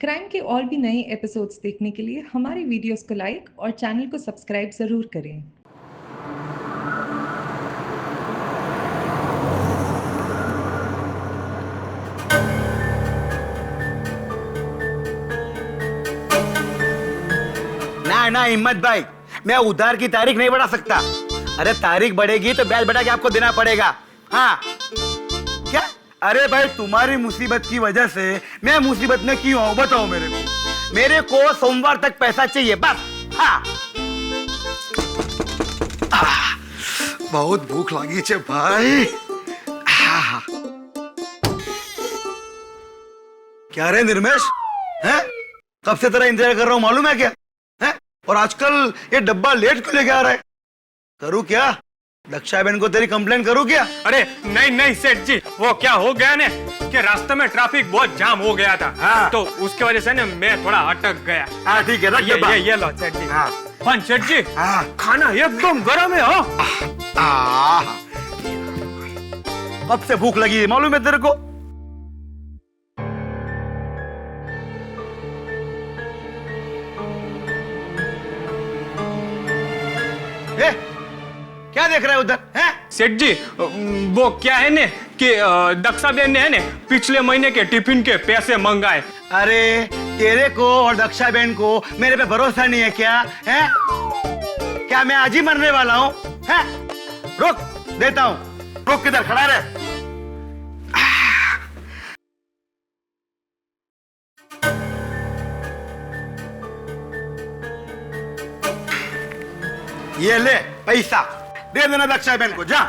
Crime के और भी नए एपिसोड्स देखने के लिए हमारे वीडियोस को लाइक और चैनल को सब्सक्राइब ज़रूर करें। ना ना हिम्मत भाई, मैं उधार की तारीख नहीं बढ़ा सकता। अरे तारीख बढ़ेगी तो ब्याज बढ़ा के आपको देना पड़ेगा। हाँ क्या? अरे भाई तुम्हारी मुसीबत की वजह से मैं मुसीबत में क्यों हूँ बताओ मेरे को सोमवार तक पैसा चाहिए बस। हाँ बहुत भूख लगी छे भाई। क्या रे निर्मेश, हैं? कब से तेरा इंतजार कर रहा हूँ मालूम है क्या? हैं? और आजकल ये डब्बा लेट क्यों लेके आ रहा है? करूँ क्या? दक्षा बहन को तेरी कंप्लेन करूँ क्या? अरे नहीं नहीं सेठ जी, वो क्या हो गया ने कि रास्ते में ट्रैफिक बहुत जाम हो गया था। हाँ। तो उसके वजह से ना मैं थोड़ा अटक गया। हाँ ठीक है, रख डब्बा। ये लो सेठ जी। हाँ। पण सेठ जी, हाँ। खाना एकदम गर्म है हो। कब से भूख लगी है मालूम है तेरे को? ए, क्या देख रहा है उधर? हैं? सेठ जी, वो क्या है ने कि दक्षा बहन ने है ने पिछले महीने के टिफिन के पैसे मंगाए। अरे तेरे को और दक्षा बहन को मेरे पे भरोसा नहीं है क्या? हैं? क्या मैं आज ही मरने वाला हूँ? हैं? रुक देता हूँ। रुक, किधर खड़ा रहे? ये ले पैसा, दे देना दक्षा बहन को, जा।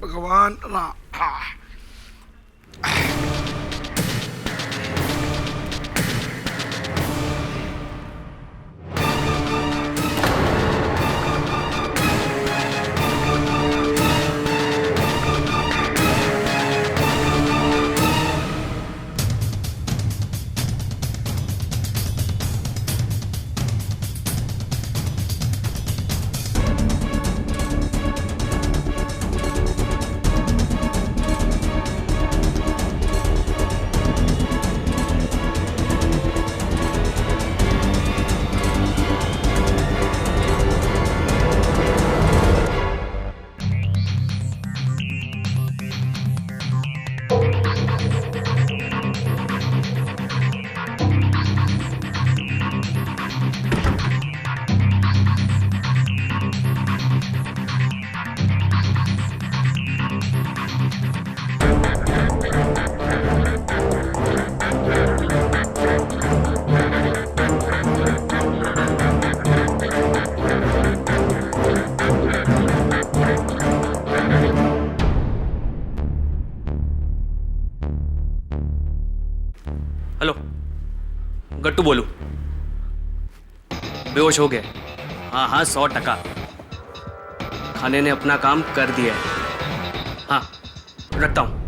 भगवान राम। हेलो, गट्टू बोलू। बेहोश हो गए? हाँ हाँ 100%। खाने ने अपना काम कर दिया है। हाँ रखता हूँ।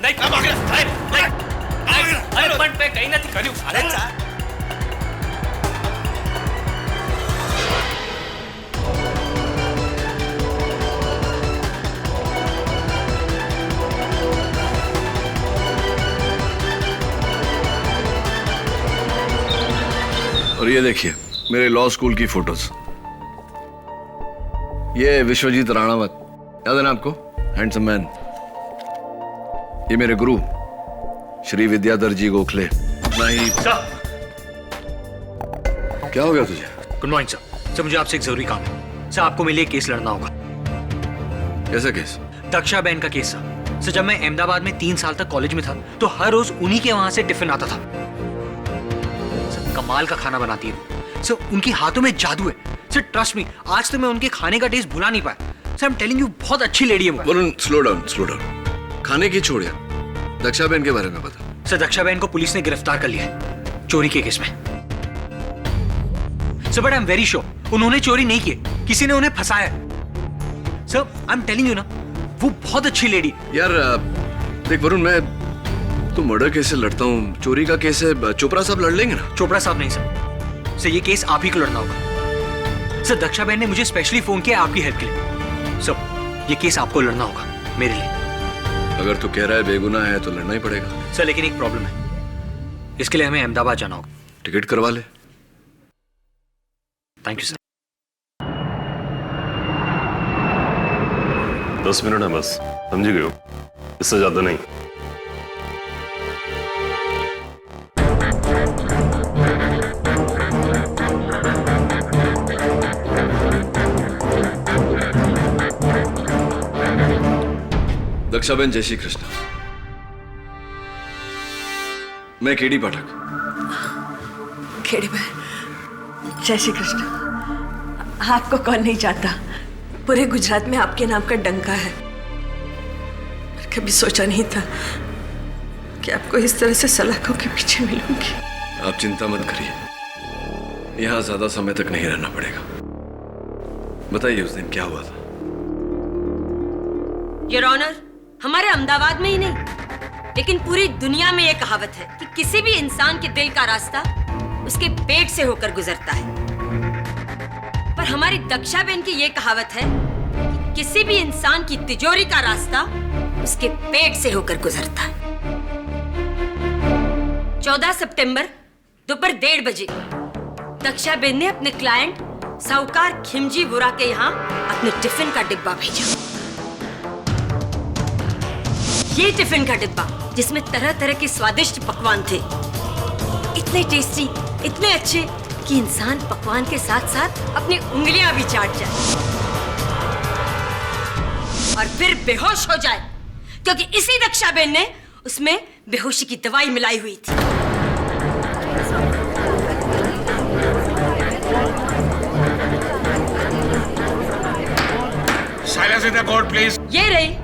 नहीं कब आ गया साहब? नहीं अरे पण पे कहीं नहीं કર્યું। अरे चार और ये देखिए मेरे लॉ स्कूल की फोटोज। ये विश्वजीत राणावत, याद है ना आपको? Handsome man. ये मेरे गुरु श्री विद्याधर जी गोखले। नहीं सर, क्या हो गया तुझे? Good morning sir. सर, मुझे आपसे एक जरूरी काम है। सर, आपको मेरे लिए केस लड़ना होगा। कैसा केस? दक्षा बहन का केस सर। सर, जब मैं अहमदाबाद में 3 साल तक कॉलेज में था तो हर रोज उन्हीं के वहां से टिफिन आता था। सर, कमाल का खाना बनाती है सर। उनके हाथों में जादू है सर। ट्रस्ट मी, आज तो मैं उनके खाने का टेस्ट भुला नहीं पाया sir. I am telling you, बहुत अच्छी लेडी है वो। Varun, slow down. खाने की छोड़ यार, दक्षा बहन के बारे में बता। सर, दक्षा बहन को पुलिस ने गिरफ्तार कर लिया है चोरी के केस में sir. But I am very sure उन्होंने चोरी नहीं की, किसी ने उन्हें फंसाया sir. I am telling you ना, वो बहुत अच्छी लेडी। यार देख वरुण, मैं तो मर्डर केस से लड़ता हूँ, चोरी का केस है, चोपड़ा साहब लड़ लेंगे ना? चोपड़ा साहब नहीं सर। सर, ये केस आप ही को लड़ना होगा सर। दक्षा बहन ने मुझे स्पेशली फोन किया आपकी हेल्प के लिए सर। ये केस आपको लड़ना होगा मेरे लिए। अगर तू कह रहा है बेगुनाह है तो लड़ना ही पड़ेगा सर। लेकिन एक प्रॉब्लम है, इसके लिए हमें अहमदाबाद जाना होगा। टिकट करवा ले। Thank you sir. 10 मिनट है बस, समझ गए हो? इससे ज्यादा नहीं। दक्षाबेन, जय श्री कृष्ण। मैं केडी पाठक। केडी बहन, जय श्री कृष्ण। आपको कौन नहीं जानता, पूरे गुजरात में आपके नाम का डंका है। कभी सोचा नहीं था कि आपको इस तरह से सलाखों के पीछे मिलूंगी। आप चिंता मत करिए, यहाँ ज्यादा समय तक नहीं रहना पड़ेगा। बताइए उस दिन क्या हुआ था? योर ऑनर, हमारे अहमदाबाद में ही नहीं लेकिन पूरी दुनिया में ये कहावत है कि किसी भी इंसान के दिल का रास्ता उसके पेट से होकर गुजरता है। पर हमारी दक्षा बहन की ये कहावत है कि किसी भी इंसान की तिजोरी का रास्ता उसके पेट से होकर गुजरता है। 14 सितंबर दोपहर 1:30 बजे दक्षा बहन ने अपने क्लाइंट साहूकार खिमजी वोरा के यहाँ अपने टिफिन का डिब्बा भेजा। ये टिफिन का डिब्बा जिसमें तरह तरह के स्वादिष्ट पकवान थे, इतने टेस्टी, इतने अच्छे कि इंसान पकवान के साथ साथ अपनी उंगलियां भी चाट जाए और फिर बेहोश हो जाए, क्योंकि इसी दक्षा बहन ने उसमें बेहोशी की दवाई मिलाई हुई थी। Silence in the court please. ये रही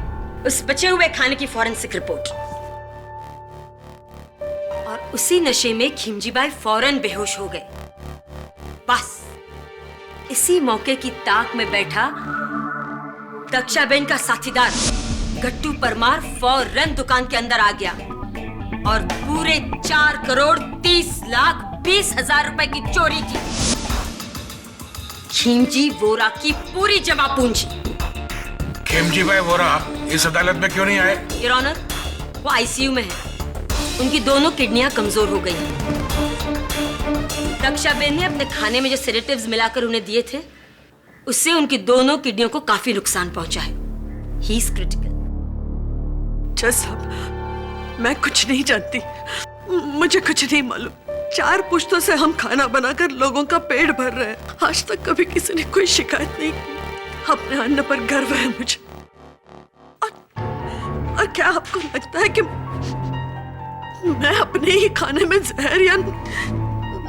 उस बचे हुए खाने की फॉरेंसिक रिपोर्ट। और उसी नशे में खिमजीबाई फौरन बेहोश हो गए। बस इसी मौके की ताक में बैठा दक्षाबेन का साथीदार गट्टू परमार फौरन दुकान के अंदर आ गया और पूरे 4,30,20,000 रुपए की चोरी की। खिमजी वोरा की पूरी जमा पूंजी। खिमजीबाई वोरा इस अदालत में क्यों नहीं आए? योर ऑनर, वो आईसीयू में है। उनकी दोनों किडनियां कमजोर हो गई हैं। दक्षाबेन ने अपने खाने में जो सेडेटिव्स मिलाकर उन्हें दिए थे, उससे उनकी दोनों किडनियों को काफी नुकसान पहुंचा है। He is critical. जज साहब, मैं कुछ नहीं जानती, मुझे कुछ नहीं मालूम। 4 पुश्तों से हम खाना बनाकर लोगों का पेट भर रहे हैं। आज तक कभी किसी ने कोई शिकायत नहीं की। अपने अन्न पर गर्व है मुझे। और क्या आपको लगता है कि मैं अपने ही खाने में जहर या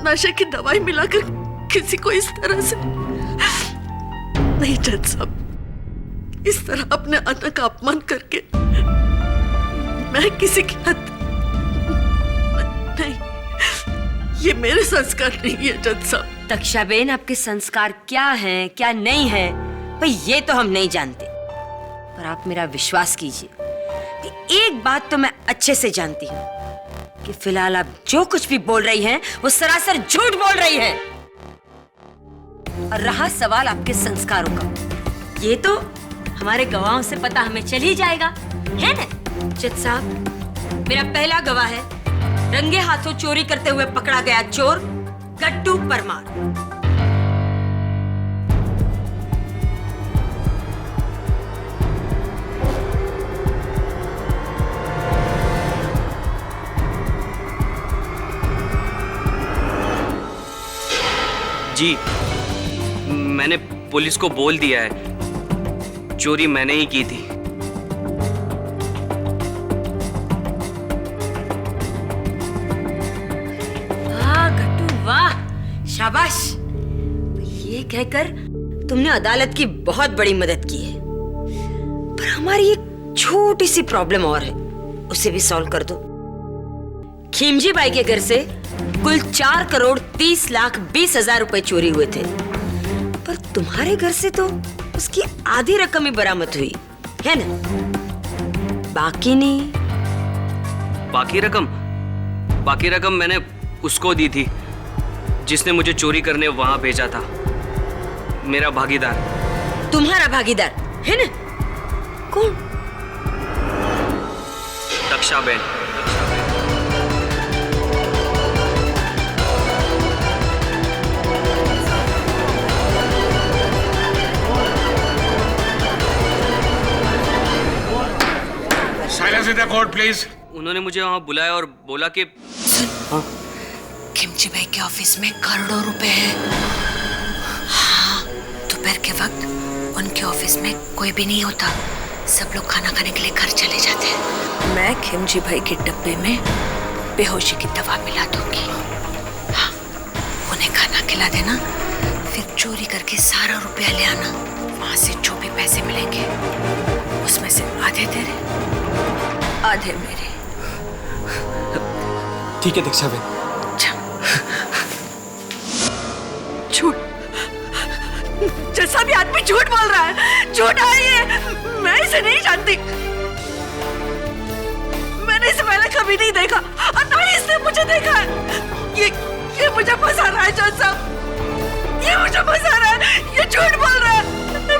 नशे की दवाई मिलाकर किसी को इस तरह से? नहीं जज साहब, इस तरह अपने अन्न का अपमान करके मैं किसी की हद नहीं, ये मेरे संस्कार नहीं है जज साहब। दक्षाबेन, आपके संस्कार क्या हैं, क्या नहीं है, भाई ये तो हम नहीं जानते। पर आप मेरा विश्वास कीजिए कि एक बात तो मैं अच्छे से जानती हूँ कि फिलहाल आप जो कुछ भी बोल रही हैं, वो सरासर झूठ बोल रही हैं। और रहा सवाल आपके संस्कारों का, ये तो हमारे गवाहों से पता हमें चल ही जाएगा, है ना? जज साहब, मेरा पहला गवाह है रंगे हाथों चोरी करते हुए पकड़ा गया चोर गट्टू परमार। जी, मैंने पुलिस को बोल दिया है, चोरी मैंने ही की थी। वाह गट्टू वाह, शाबाश। ये कहकर तुमने अदालत की बहुत बड़ी मदद की है, पर हमारी एक छोटी सी प्रॉब्लम और है, उसे भी सॉल्व कर दो। खिमजी बाई के घर से कुल 4,30,20,000 रुपए चोरी हुए थे, पर तुम्हारे घर से तो उसकी आधी रकम ही बरामद हुई है ना, बाकी नहीं। बाकी रकम मैंने उसको दी थी जिसने मुझे चोरी करने वहां भेजा था, मेरा भागीदार। तुम्हारा भागीदार है ना? कौन? Daksha Ben. Silence in the court please. उन्होंने मुझे वहां बुलाया और बोला कि खिमजी भाई के ऑफिस में करोड़ों रुपए हैं। हाँ, दोपहर के वक्त उनके ऑफिस में कोई भी नहीं होता, सब लोग खाना खाने के लिए घर चले जाते हैं। मैं खिमजी भाई के डब्बे में बेहोशी की दवा मिला दूंगी। हाँ, उन्हें खाना खिला देना, फिर चोरी करके सारा रुपया ले आना। वहां से जो भी पैसे मिलेंगे उसमें से आधे तेरे, आधे मेरे। ठीक है दक्षा बेन। झूठ, जैसा भी आदमी झूठ बोल रहा है, झूठ है ये। मैं इसे नहीं जानती, मैंने इसे पहले कभी नहीं देखा और ना ही इसने मुझे देखा है। ये मुझे फंसा रहा है जज साहब, ये मुझे फंसा रहा है, ये झूठ बोल रहा है।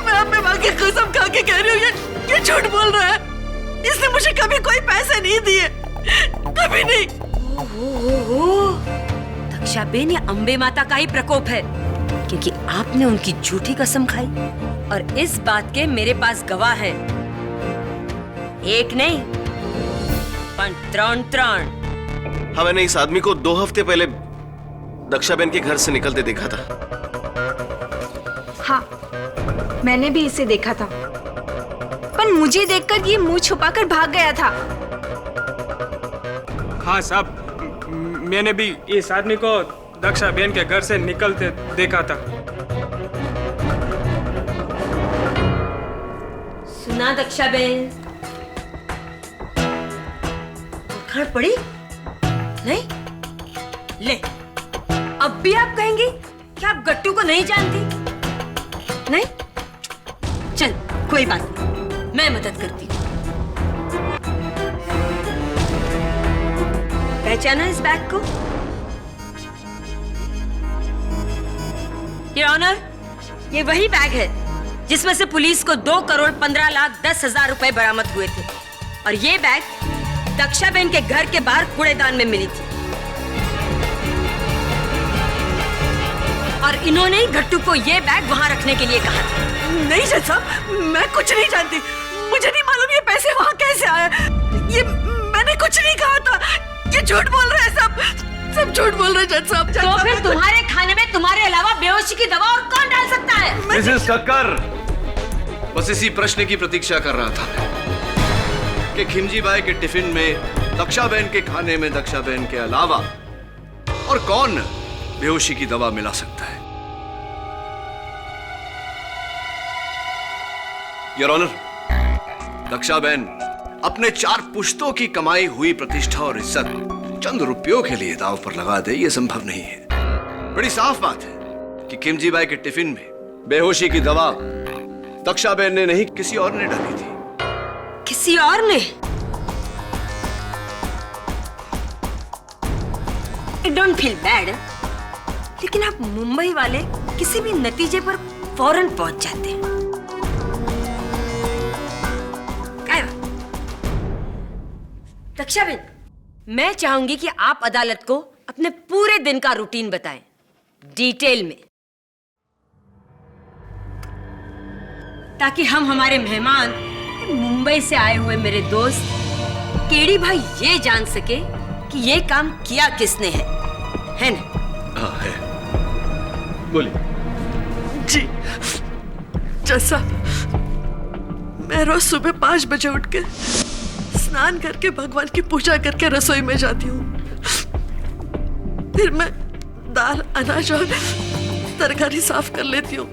मैं अपने माँ की कसम खा के कह रही हूँ, ये झूठ बोल रहा है। इसने मुझे कभी कोई पैसे नहीं दिए, कभी नहीं। दक्षा बेन, ये अंबे माता का ही प्रकोप है, क्योंकि आपने उनकी झूठी कसम खाई और इस बात के मेरे पास गवाह हैं। एक नहीं पर त्रण। हाँ, मैंने इस आदमी को 2 हफ्ते पहले दक्षा बेन के घर से निकलते देखा था। हाँ, मैंने भी इसे देखा था, पर मुझे देखकर ये मुंह छुपाकर भाग गया था। हाँ साहब, मैंने भी इस आदमी को दक्षा बेन के घर से निकलते देखा था। सुना दक्षा बेन? खड़ पड़ी नहीं? ले, अब भी आप कहेंगी कि आप गट्टू को नहीं जानती? नहीं? चल, कोई बात नहीं, मैं मदद करती हूँ। पहचाना इस बैग को? योर ऑनर, ये वही बैग है जिसमें से पुलिस को 2,15,10,000 रुपए बरामद हुए थे, और ये बैग दक्षा बेन के घर के बाहर कूड़ेदान में मिली थी, और इन्होंने ही गट्टू को ये बैग वहां रखने के लिए कहा था। नहीं जज साहब, मैं कुछ नहीं जानती, मुझे नहीं मालूम ये पैसे वहां कैसे आए। ये मैंने कुछ नहीं कहा था, ये झूठ बोल रहे हैं, सब झूठ बोल रहे हैं जज साहब। तो फिर तुम्हारे खाने में तुम्हारे अलावा बेहोशी की दवा और कौन डाल सकता है? मिसेस कक्कर, बस इसी प्रश्न की प्रतीक्षा कर रहा था कि खिमजी बाई के टिफिन में दक्षा बेन के खाने में दक्षा बेन के अलावा और कौन बेहोशी की दवा मिला सकता है। योर ऑनर, दक्षा बेन अपने 4 पुश्तों की कमाई हुई प्रतिष्ठा और इज्जत चंद रुपयों के लिए दांव पर लगा दे, यह संभव नहीं है। बड़ी साफ बात है कि खिमजी बाई के टिफिन में बेहोशी की दवा दक्षा बेन ने नहीं, किसी और ने डाली थी। किसी और ने? I don't feel bad, लेकिन आप मुंबई वाले किसी भी नतीजे पर फौरन पहुंच जाते हैं। दक्षा बेन, मैं चाहूंगी कि आप अदालत को अपने पूरे दिन का रूटीन बताएं, डिटेल में, ताकि हम हमारे मेहमान, मुंबई से आए हुए मेरे दोस्त केडी भाई ये जान सके कि ये काम किया किसने है ना? हाँ है। बोलिए। जी जैसा मैं रोज सुबह 5 बजे उठ के स्नान करके भगवान की पूजा करके रसोई में जाती हूँ। फिर मैं दाल अनाज और तरकारी साफ कर लेती हूँ।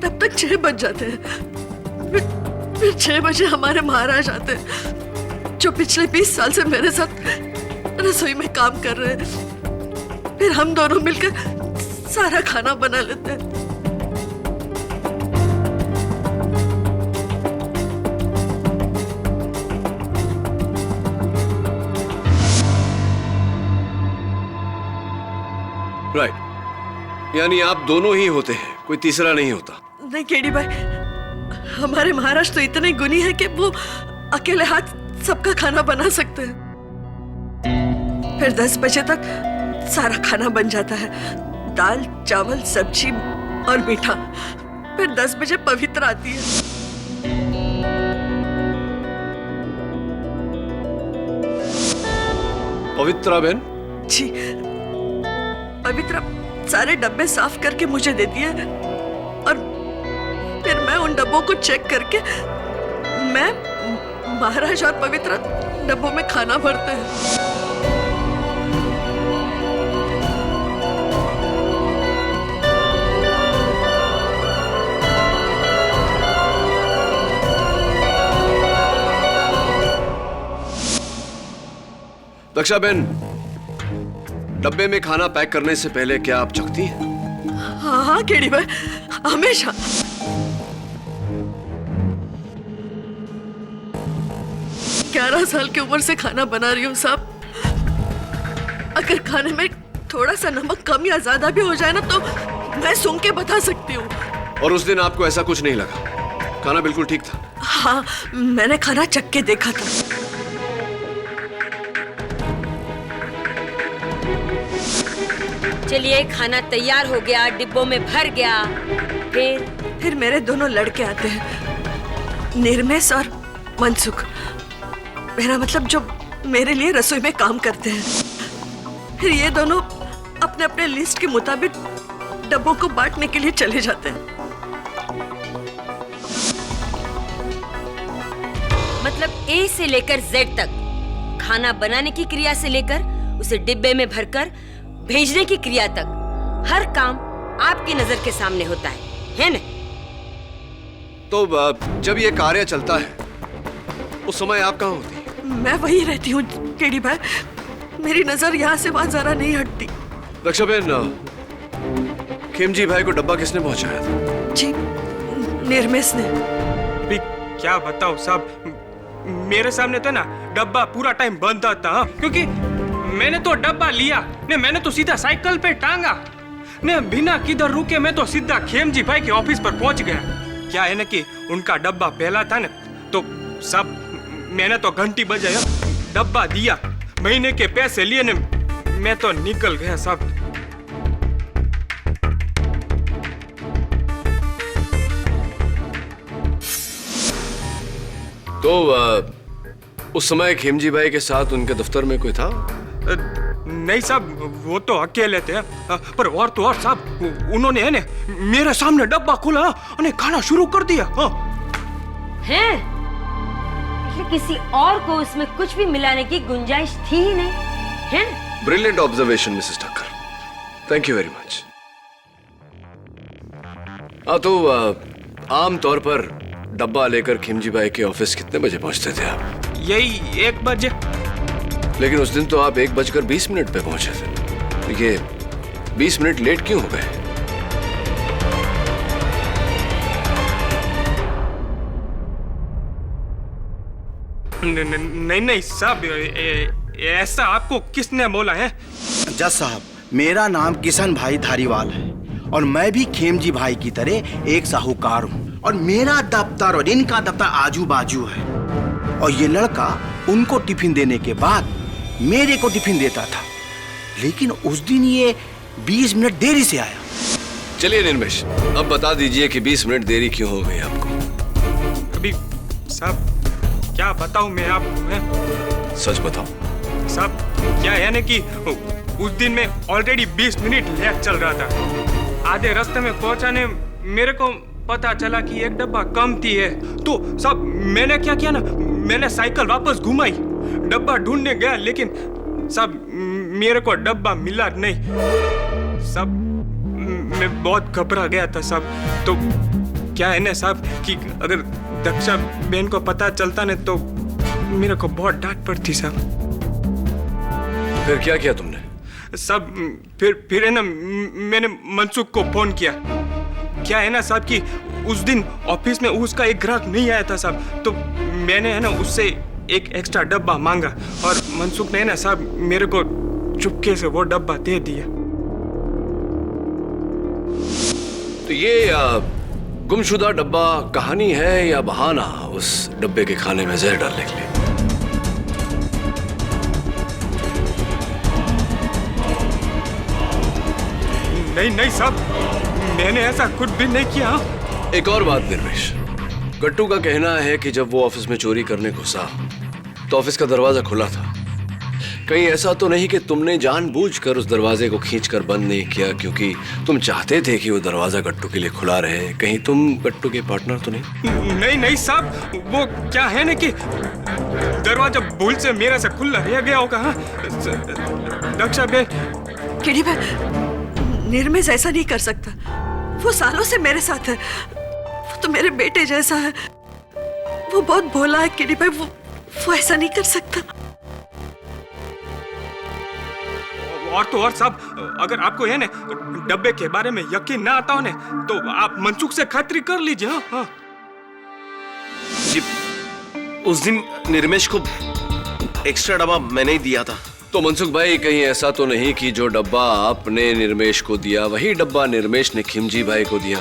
तब तक 6 बज जाते हैं। फिर 6 बजे हमारे महाराज आते हैं जो पिछले 20 साल से मेरे साथ रसोई में काम कर रहे हैं। फिर हम दोनों मिलकर सारा खाना बना लेते हैं। राइट, यानी आप दोनों ही होते हैं, कोई तीसरा नहीं होता। नहीं केडी भाई, हमारे महाराज तो इतने गुणी है कि वो अकेले हाथ सबका खाना बना सकते हैं। फिर 10 बजे तक सारा खाना बन जाता है, दाल चावल सब्जी और मीठा। फिर 10 बजे पवित्र आती है। पवित्रा बहन? जी, पवित्रा सारे डब्बे साफ करके मुझे देती है और फिर मैं उन डब्बों को चेक करके मैं महाराज और पवित्रा डब्बों में खाना भरते हैं। दक्षा बहन, डब्बे में खाना पैक करने से पहले क्या आप चखती हैं? हाँ हाँ केडी भाई, हमेशा। ग्यारह साल की उम्र से खाना बना रही हूँ साहब। अगर खाने में थोड़ा सा नमक कम या ज्यादा भी हो जाए ना तो मैं सूंघ के बता सकती हूँ। और उस दिन आपको ऐसा कुछ नहीं लगा? खाना बिल्कुल ठीक था? हाँ, मैंने खाना चख के देखा था। चलिए, खाना तैयार हो गया, डिब्बों में भर गया। फिर मेरे दोनों लड़के आते हैं, निर्मेश और मनसुख। मेरा मतलब जो मेरे लिए रसोई में काम करते हैं। फिर ये दोनों अपने अपने लिस्ट के मुताबिक डब्बों को बांटने के लिए चले जाते हैं। मतलब ए से लेकर जेड तक, खाना बनाने की क्रिया से लेकर उसे डिब्बे में भरकर भेजने की क्रिया तक, हर काम आपकी नजर के सामने होता है ना? तो जब ये कार्य चलता है उस समय आप कहाँ होती हैं? मैं वही रहती हूँ केडी भाई, मेरी नजर यहाँ से वहां जरा नहीं हटती। दक्षा बहन, खेमजी भाई को डब्बा किसने पहुंचाया था? जी, निर्मेश ने। अभी क्या बताओ साहब, मेरे सामने तो ना डब्बा पूरा टाइम बंद था। हाँ? क्योंकि मैंने तो डब्बा लिया ने, मैंने तो सीधा साइकिल पे टांगा ने, बिना किधर रुके मैं तो सीधा खेमजी भाई के ऑफिस पर पहुंच गया। क्या है ना कि उनका डब्बा पहला था ना, तो सब मैंने तो घंटी बजाया, डब्बा दिया, महीने के पैसे लिए ने, मैं तो निकल गया सब। तो उस समय खेमजी भाई के साथ उनके दफ्तर में कोई था? नहीं साहब, वो तो अकेले थे। पर और तो और साहब, उन्होंने है ना मेरे सामने डब्बा खोला और खाना शुरू कर दिया। हैं? किसी और को उसमें कुछ भी मिलाने की गुंजाइश थी ही नहीं, है? Brilliant observation Mrs Thakkar, thank you very much. तो आम तौर पर डब्बा लेकर खिमजी भाई के ऑफिस कितने बजे पहुंचते थे आप? यही 1 बजे। लेकिन उस दिन तो आप 1:20 पे पहुंचे थे। तो ये 20 मिनट लेट क्यों हो गए? नहीं साहब, ऐसा आपको किसने बोला है? जज साहब, मेरा नाम किशन भाई धारीवाल है और मैं भी खेमजी भाई की तरह एक साहूकार हूँ और मेरा दफ्तर और इनका दफ्तर आजू बाजू है। और ये लड़का उनको टिफिन देने के बाद मेरे को टिफिन देता था, लेकिन उस दिन ये 20 मिनट देरी से आया। चलिए निर्मेश, अब बता दीजिए कि 20 मिनट देरी क्यों हो गई आपको? अभी साहब क्या बताऊं मैं आपको? सच बताओ साहब, क्या है ना कि उस दिन मैं ऑलरेडी 20 मिनट लेट चल रहा था। आधे रास्ते में पहुंचाने मेरे को पता चला कि एक डब्बा कम थी है। तो सब मैंने क्या किया ना, मैंने साइकिल वापस घुमाई, डब्बा ढूंढने गया, लेकिन सब मेरे को डब्बा मिला नहीं। सब मैं बहुत घबरा गया था सब। तो क्या है ना साहब कि अगर दक्षा बहन को पता चलता ना तो मेरे को बहुत डांट पड़ती साहब। फिर क्या किया तुमने? सब फिर है ना मैंने मनसुख को फोन किया। क्या है ना साहब कि उस दिन ऑफिस में उसका एक ग्राहक नहीं आया था साहब, तो मैंने है ना उससे एक एक्स्ट्रा डब्बा मांगा और मनसुख ने ना साहब मेरे को चुपके से वो डब्बा दे दिया। तो ये गुमशुदा डब्बा कहानी है या बहाना उस डब्बे के खाने में जहर डालने के लिए? नहीं साहब, मैंने ऐसा कुछ भी नहीं किया। एक और बात निर्वेश, गट्टू का कहना है कि जब वो ऑफिस में चोरी करने घुसा तो ऑफिस का दरवाजा खुला था। कहीं ऐसा तो नहीं कि तुमने जानबूझकर उस दरवाजे को खींचकर बंद नहीं किया क्योंकि तुम चाहते थे कि वो दरवाजा गट्टू के लिए खुला रहे? कहीं तुम गट्टू के पार्टनर तो नहीं? नहीं साहब, वो क्या है ना कि दरवाजा भूल से मेरे से खुला रह गया होगा। दक्षा बहन, केडी भाई, निर्मेश ऐसा नहीं कर सकता। वो सालों से मेरे साथ है, वो तो मेरे बेटे जैसा है। वो बहुत भोला है केडी भाई, वो ऐसा नहीं कर सकता। और तो और साहब, अगर आपको है ना डब्बे के बारे में यकीन ना आता हो ना तो आप मनसुख से खातिरी कर लीजिए। हाँ जी, उस दिन निर्मेश को एक्स्ट्रा डब्बा मैंने ही दिया था। तो मनसुख भाई, कहीं ऐसा तो नहीं कि जो डब्बा आपने निर्मेश को दिया वही डब्बा निर्मेश ने खिमजी भाई को दिया?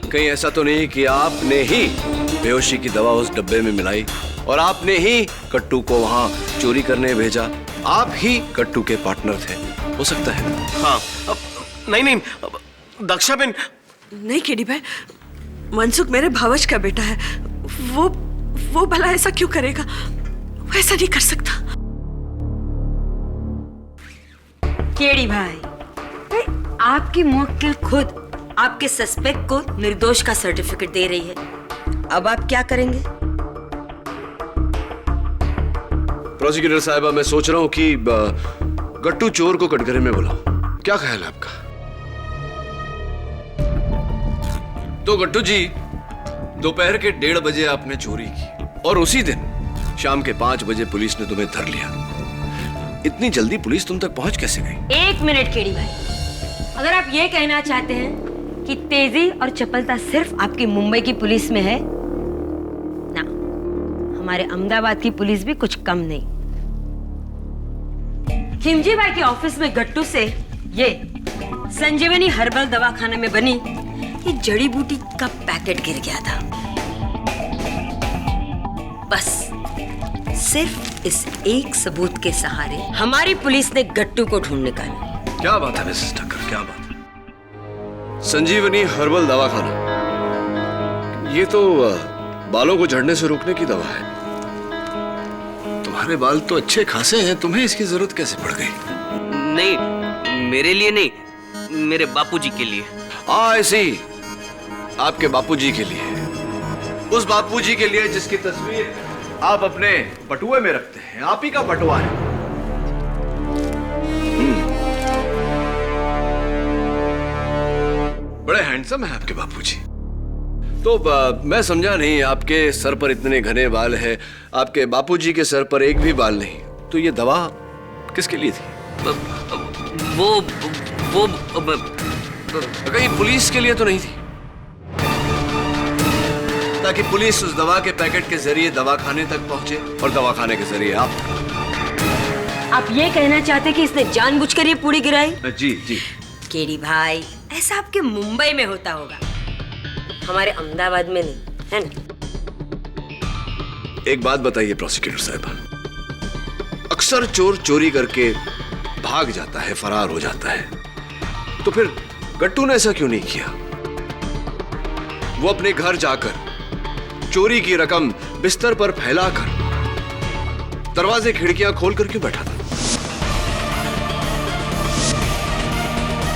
कहीं ऐसा तो नहीं कि आपने ही बेहोशी की दवा उस डब्बे में मिलाई और आपने ही कट्टू को वहां चोरी करने भेजा? आप ही कट्टू के पार्टनर थे, हो सकता है? हाँ, नहीं, दक्षा बहन। नहीं केडी भाई, मनसुख मेरे भावज का बेटा है। वो भला ऐसा क्यों करेगा? वो ऐसा नहीं कर सकता। केडी भाई, आपकी मुवक्किल खुद आपके सस्पेक्ट को निर्दोष का सर्टिफिकेट दे रही है। अब आप क्या करेंगे? प्रोसिक्यूटर साहिबा, मैं सोच रहा हूं कि गट्टू चोर को कटघरे में बुलाओ। क्या ख्याल है आपका? तो गट्टू जी, दोपहर के 1:30 बजे आपने चोरी की और उसी दिन शाम के 5 बजे पुलिस ने तुम्हें धर लिया। इतनी जल्दी पुलिस तुम तक पहुंच कैसे गई? 1 मिनट केडी भाई, अगर आप ये कहना चाहते हैं कि तेजी और चपलता सिर्फ आपकी मुंबई की पुलिस में है ना, हमारे अहमदाबाद की पुलिस भी कुछ कम नहीं। खिमजी भाई के ऑफिस में गट्टू से ये संजीवनी हर्बल दवाखाने में बनी ये जड़ी बूटी का पैकेट गिर गया था। बस सिर्फ इस एक सबूत के सहारे हमारी पुलिस ने गट्टू को ढूंढ निकाला। क्या बात है मिसेस ठक्कर, क्या बात है? संजीवनी हर्बल दवाखाना, ये तो बालों को झड़ने से रोकने की दवा है। तुम्हारे बाल तो अच्छे खासे हैं, तुम्हें इसकी जरूरत कैसे पड़ गई? नहीं, मेरे लिए नहीं, मेरे बापूजी के लिए। ऐसी आपके बापूजी के लिए, उस बापूजी के लिए जिसकी तस्वीर आप अपने बटुए में रखते हैं। आप ही का बटुआ है। बड़े हैंडसम है आपके बापूजी। तो मैं समझा नहीं, आपके सर पर इतने घने बाल हैं, आपके बापूजी के सर पर एक भी बाल नहीं, तो ये दवा किसके लिए थी? वो कहीं पुलिस के लिए तो नहीं थी? ताकि पुलिस उस दवा के पैकेट के जरिए दवाखाने तक पहुंचे और दवाखाने के जरिए आप ये कहना चाहते कि इसने जानबूझकर ये पूरी गिराई? जी जी। केडी भाई, ऐसा आपके मुंबई में होता होगा, हमारे अहमदाबाद में नहीं, है ना? एक बात बताइए प्रोसिक्यूटर साहब, अक्सर चोर चोरी करके भाग जाता है, फरार हो जाता है, तो फिर गट्टू ने ऐसा क्यों नहीं किया? वो अपने घर जाकर चोरी की रकम बिस्तर पर फैलाकर दरवाजे खिड़कियां खोलकर क्यों बैठा था?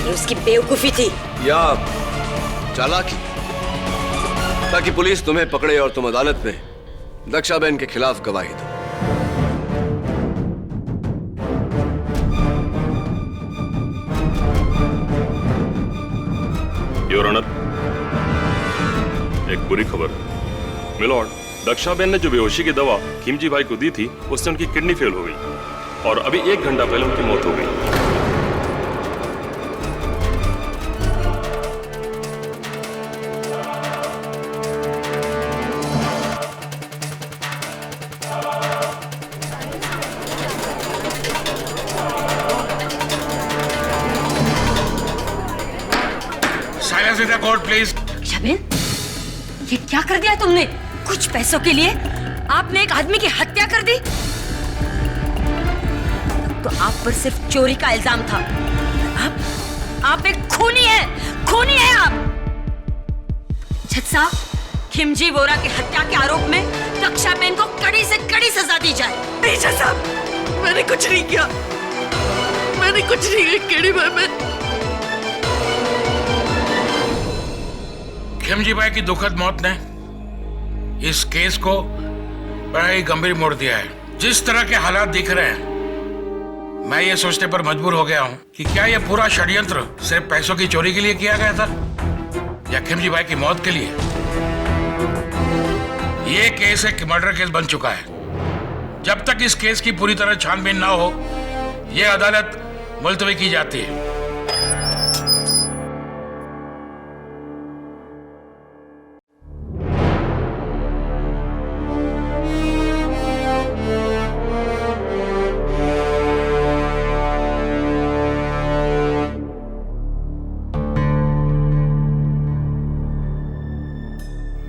ये उसकी बेवकूफी थी या चालाकी, ताकि पुलिस तुम्हें पकड़े और तुम अदालत में दक्षाबेन के खिलाफ गवाही दो। योर ऑनर, एक बुरी खबर है। मिलॉर्ड, दक्षाबेन ने जो बेहोशी की दवा खिमजी भाई को दी थी, उससे उनकी किडनी फेल हो गई और अभी 1 घंटा पहले उनकी मौत हो गई। Silence in the court, please. Dakshaben, ये क्या कर दिया तुमने? कुछ पैसों के लिए आपने एक आदमी की हत्या कर दी। तो आप पर सिर्फ चोरी का इल्जाम था। आप एक खूनी है आप। जज साहब, खिमजी वोरा की हत्या के आरोप में दक्षाबेन को कड़ी से कड़ी सजा दी जाए। नहीं जज साहब, मैंने कुछ नहीं किया, केडी भाई। खिमजी भाई की दुखद मौत ने इस केस को बड़ा ही गंभीर मोड़ दिया है। जिस तरह के हालात दिख रहे हैं, मैं ये सोचने पर मजबूर हो गया हूँ कि क्या यह पूरा षड्यंत्र सिर्फ पैसों की चोरी के लिए किया गया था या खिमजी भाई की मौत के लिए। ये केस एक मर्डर केस बन चुका है। जब तक इस केस की पूरी तरह छानबीन ना हो, यह अदालत मुलतवी की जाती है।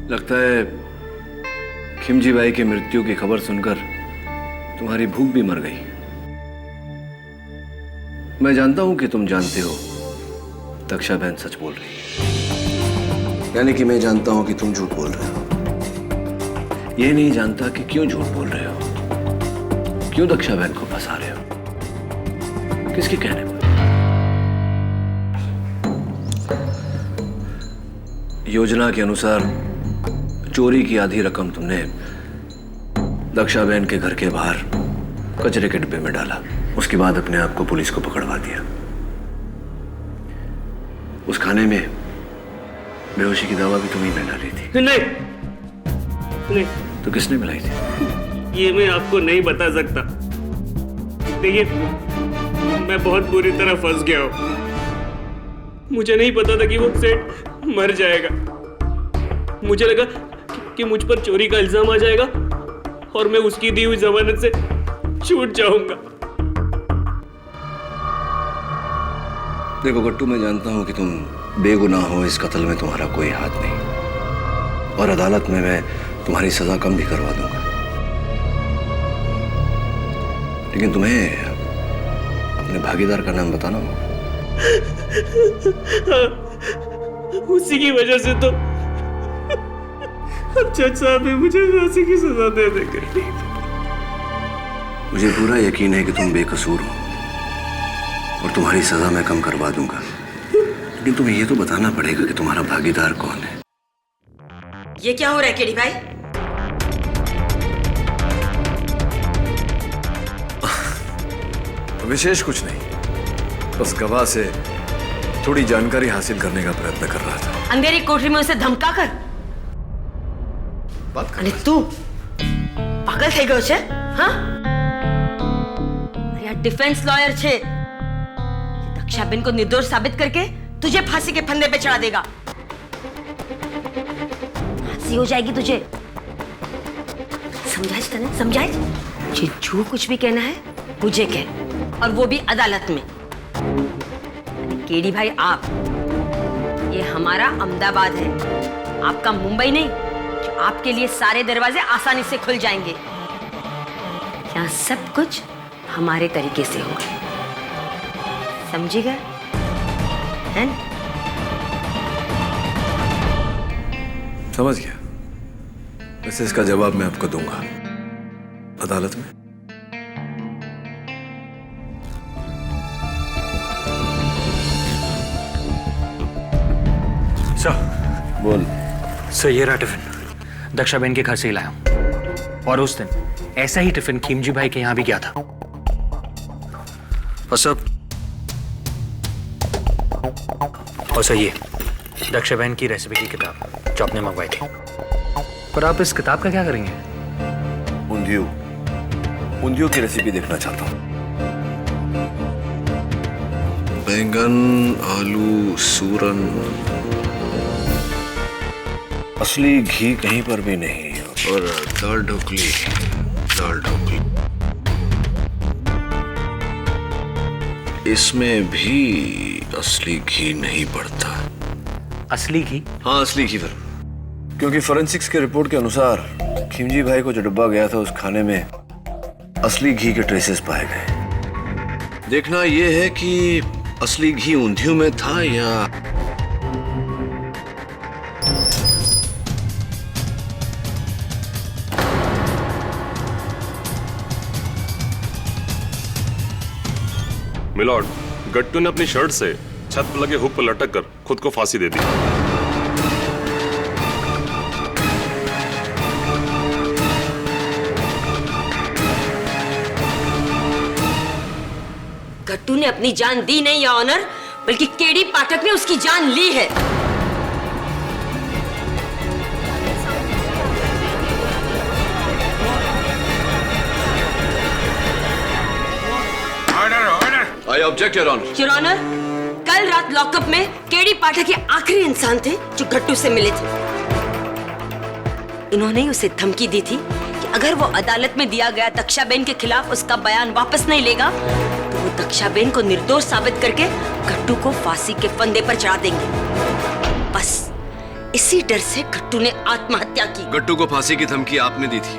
लगता है खिमजी भाई की मृत्यु की खबर सुनकर तुम्हारी भूख भी मर गई। मैं जानता हूं कि तुम जानते हो दक्षाबेन सच बोल रही है, यानी कि मैं जानता हूं कि तुम झूठ बोल रहे हो। ये नहीं जानता कि क्यों झूठ बोल रहे हो, क्यों दक्षाबेन को फंसा रहे हो, किसके कहने पर। योजना के अनुसार चोरी की आधी रकम तुमने दक्षाबेन के घर के बाहर कचरे के डिब्बे में डाला। उसके बाद अपने आप को पुलिस को पकड़वा दिया। उस खाने में बेहोशी की दवा भी तुम्ही ने डाली थी। नहीं। तो किसने मिलाई थी? ये मैं आपको नहीं बता सकता। देखिए, मैं बहुत बुरी तरह फंस गया हूँ। मुझे नहीं पता था कि वो सेठ मर जाएगा। मुझे लगा कि मुझ पर चोरी का इल्जाम आ जाएगा और मैं उसकी दी हुई जमानत से छूट जाऊंगा। देखो गट्टू, मैं जानता हूं कि तुम बेगुनाह हो, इस कत्ल में तुम्हारा कोई हाथ नहीं, और अदालत में मैं तुम्हारी सजा कम भी करवा दूंगा। लेकिन तुम्हें अपने भागीदार का नाम बताना होगा। उसी की वजह से तो अब जज साहब ने मुझे फांसी की सजा दे देंगे। मुझे पूरा यकीन है कि तुम बेकसूर हो और तुम्हारी सजा मैं कम करवा दूंगा। लेकिन तुम्हें ये तो बताना पड़ेगा कि तुम्हारा भागीदार कौन है। ये क्या हो रहा है केडी भाई? विशेष कुछ नहीं, बस गवाह से थोड़ी जानकारी हासिल करने का प्रयत्न कर रहा था। अंधेरी कोठरी में उसे धमका कर बात कर। अरे तू पागल થઈ ગયો છે? हाँ? अरे यार, डिफेंस लॉयर छे। दक्षाबेन को निर्दोष साबित करके तुझे फांसी के फंदे पे चढ़ा देगा। फांसी हो जाएगी तुझे। समझाइज तने? समझाइज? मुझे जो कुछ भी कहना है मुझे कह, और वो भी अदालत में। केडी भाई, आप, ये हमारा अहमदाबाद है, आपका मुंबई नहीं। आपके लिए सारे दरवाजे आसानी से खुल जाएंगे। यहाँ सब कुछ हमारे तरीके से होगा, समझिएगा? हैं? समझ गया। वैसे इसका जवाब मैं आपको दूंगा अदालत में। सर। बोल। सर ये रहा टिफिन, दक्षा बहन के घर से ही लाया हूं। और उस दिन ऐसा ही टिफिन खिमजी भाई के यहां भी गया था। और सब और सर ये दक्षा बहन की रेसिपी की किताब जो आपने मंगवाई थी। पर आप इस किताब का क्या करेंगे? उंधियों की रेसिपी देखना चाहता हूँ। बैंगन, आलू, सूरन, असली घी कहीं पर भी नहीं, और दाल ढोकली। इसमें भी असली घी नहीं पड़ता। असली घी? हाँ, असली घी फिर, क्योंकि फोरेंसिक्स के रिपोर्ट के अनुसार खिमजी भाई को जो डब्बा गया था उस खाने में असली घी के ट्रेसेस पाए गए। देखना यह है कि असली घी ऊंधियों में था या मिलॉर्ड, गट्टू ने अपनी शर्ट से छत पर लगे हुक पर लटक कर खुद को फांसी दे दी। गट्टू ने अपनी जान दी नहीं या ऑनर, बल्कि केडी पाठक ने उसकी जान ली है। I object your honour. Your honour, कल रात लॉकअप में केडी पाठक ये आखिरी इंसान थे जो गट्टू से मिले थे। इन्होंने उसे धमकी दी थी कि अगर वो अदालत में दिया गया दक्षाबेन के खिलाफ उसका बयान वापस नहीं लेगा तो वो दक्षाबेन को निर्दोष साबित करके गट्टू को फांसी के फंदे पर चढ़ा देंगे। बस इसी डर से गट्टू ने आत्महत्या की। गट्टू को फांसी की धमकी आपने दी थी,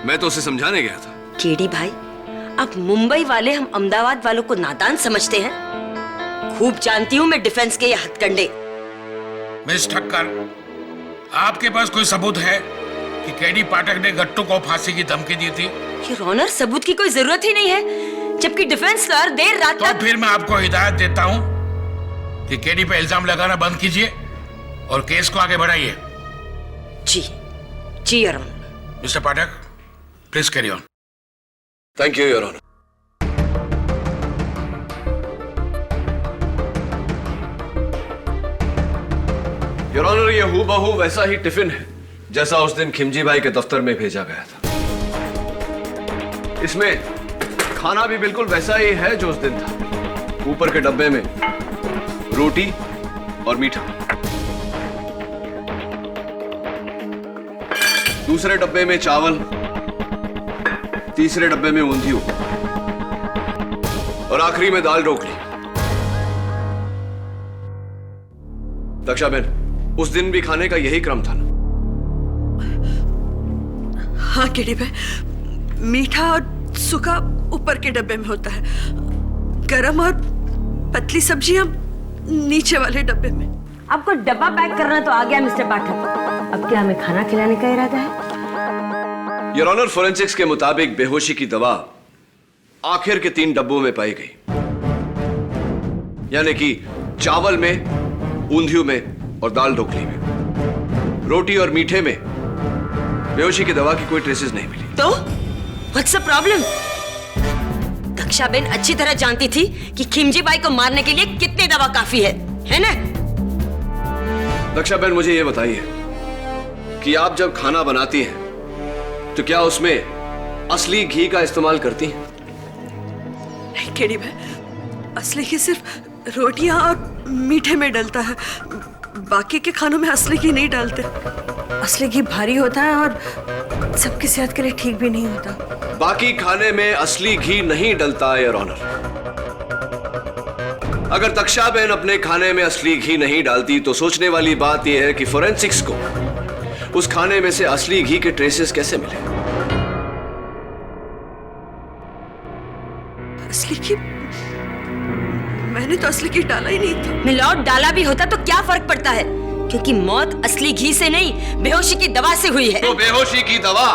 मैं तो उसे समझाने गया था। केडी भाई, अब मुंबई वाले हम अहमदाबाद वालों को नादान समझते हैं। खूब जानती हूँ मैं डिफेंस के ये हथकंडे। मिस ठक्कर, आपके पास कोई सबूत है कि केडी पाठक ने गट्टू को फांसी की धमकी दी थी? योर ऑनर, सबूत की कोई जरूरत ही नहीं है, जबकि डिफेंस लॉयर देर रात तो फिर मैं आपको हिदायत देता हूँ कि केडी पे इल्जाम लगाना बंद कीजिए और केस को आगे बढ़ाइए। जी your honour. Mister Pathak, please carry on. Thank you your honour. Your honour, ये हूबहू वैसा ही टिफिन है जैसा उस दिन खिमजी भाई के दफ्तर में भेजा गया था। इसमें खाना भी बिल्कुल वैसा ही है जो उस दिन था। ऊपर के डब्बे में रोटी और मीठा, दूसरे डब्बे में चावल, तीसरे डब्बे में ऊंधियों और आखिरी में दाल ढोकली। दक्षाबेन, उस दिन भी खाने का यही क्रम था ना? हाँ केडी भाई, मीठा और सूखा ऊपर के डब्बे में होता है, गरम और पतली सब्जियां नीचे वाले डब्बे में। आपको डब्बा पैक करना तो आ गया मिस्टर पाठक, अब क्या हमें खाना खिलाने का इरादा है? योर ऑनर, फोरेंसिक्स के मुताबिक बेहोशी की दवा आखिर के 3 डब्बों में पाई गई, यानी कि चावल में, ऊंधियों में और दाल ढोकली में। रोटी और मीठे में बेहोशी की दवा की कोई ट्रेसेस नहीं मिली। तो व्हाट्स द प्रॉब्लम? दक्षाबेन अच्छी तरह जानती थी कि खिमजी बाई को मारने के लिए कितनी दवा काफी है ना? दक्षाबेन, मुझे यह बताइए कि आप जब खाना बनाती हैं तो क्या उसमें असली घी का इस्तेमाल करती हैं? नहीं केडी भाई, असली घी सिर्फ रोटियां और मीठे में डलता है, बाकी के खानों में असली घी नहीं डालते। असली घी भारी होता है और सबकी सेहत के लिए ठीक भी नहीं होता। बाकी खाने में असली घी नहीं डलता है योर ऑनर। अगर दक्षाबेन अपने खाने में असली घी नहीं डालती तो सोचने वाली बात यह है कि फोरेंसिक्स को उस खाने में से असली घी के ट्रेसेस कैसे मिले? असली घी? मैंने तो असली घी डाला ही नहीं था। मिलॉर्ड, डाला भी होता तो क्या फर्क पड़ता है, क्योंकि मौत असली घी से नहीं बेहोशी की दवा से हुई है। तो बेहोशी की दवा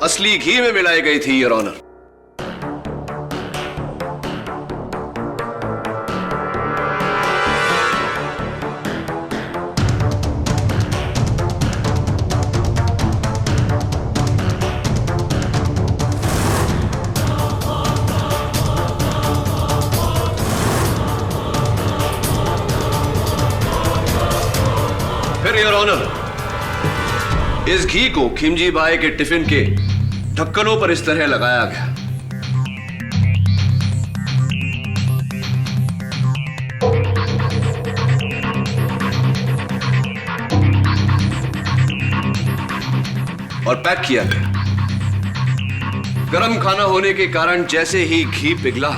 असली घी में मिलाई गई थी योर ऑनर। इस घी को खिमजी भाई के टिफिन के ढक्कनों पर इस तरह लगाया गया। और पैक किया गया। गरम खाना होने के कारण जैसे ही घी पिघला,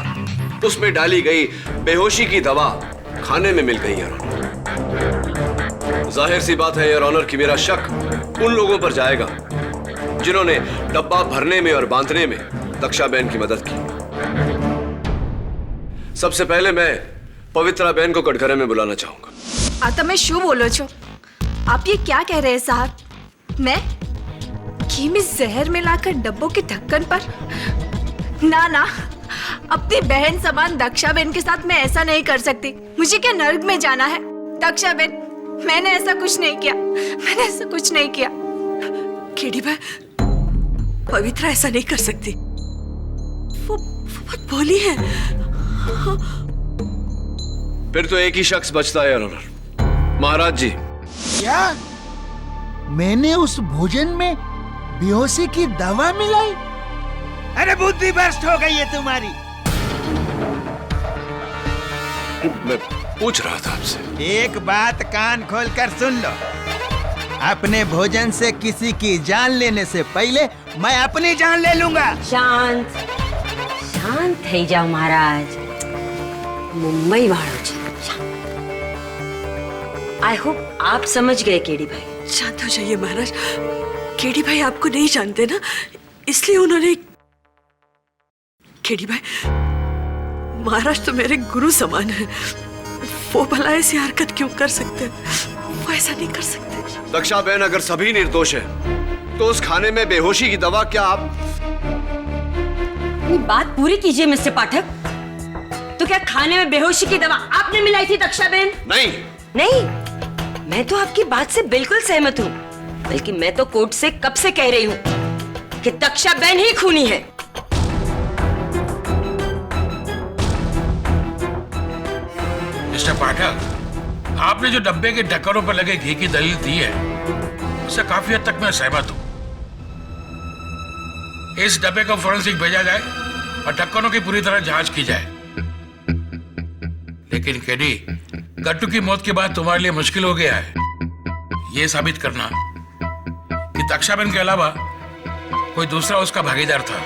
उसमें डाली गई बेहोशी की दवा खाने में मिल गई। योर ऑनर, जाहिर सी बात है योर ऑनर कि मेरा शक उन लोगों पर जाएगा जिन्होंने डब्बा भरने में और बांधने में दक्षा बहन की मदद की। सबसे पहले मैं पवित्रा बहन को कटघरे में बुलाना चाहूंगा। आता मैं शू बोलो छो, आप ये क्या कह रहे हैं साहब? मैं घी में जहर मिलाकर डब्बों के ढक्कन पर? ना ना, अपनी बहन समान दक्षा बहन के साथ मैं ऐसा नहीं कर सकती। मुझे क्या नर्क में जाना है? दक्षा बहन, मैंने ऐसा कुछ नहीं किया, मैंने ऐसा कुछ नहीं किया। केडी भाई, पवित्रा ऐसा नहीं कर सकती। वो बहुत भोली है। फिर तो एक ही शख्स बचता है योर ऑनर, महाराज जी। क्या मैंने उस भोजन में बेहोशी की दवा मिलाई? अरे बुद्धि भ्रष्ट हो गई है तुम्हारी। मैं पूछ रहा था आपसे। एक बात कान खोलकर सुन लो, अपने भोजन से किसी की जान लेने से पहले मैं अपनी जान ले लूंगा। शांत शांत થઈ જાઓ महाराज। मुंबई वालों जी, आई होप आप समझ गए केडी भाई। शांत हो जाइए महाराज। केडी भाई आपको नहीं जानते ना, इसलिए उन्होंने। केडी भाई, महाराज तो मेरे गुरु समान है। वो भला ऐसी हरकत क्यों कर सकते हैं? वो ऐसा नहीं कर सकते। दक्षा बहन अगर सभी निर्दोष है तो उस खाने में बेहोशी की दवा क्या आप? बात पूरी कीजिए मिस्टर पाठक। तो क्या खाने में बेहोशी की दवा आपने मिलाई थी दक्षा बहन? नहीं नहीं, मैं तो आपकी बात से बिल्कुल सहमत हूँ। बल्कि मैं तो कोर्ट से कब से कह रही हूँ कि दक्षा बहन ही खूनी है। मिस्टर पाठक, आपने जो डब्बे के ढक्कनों पर लगे घी की दलील दी है, उससे काफी हद तक मैं सहमत हूं। इस डब्बे को फोरेंसिक भेजा जाए और ढक्कनों की पूरी तरह जांच की जाए। लेकिन केडी, गट्टू की मौत के बाद तुम्हारे लिए मुश्किल हो गया है यह साबित करना कि दक्षाबेन के अलावा कोई दूसरा उसका भागीदार था।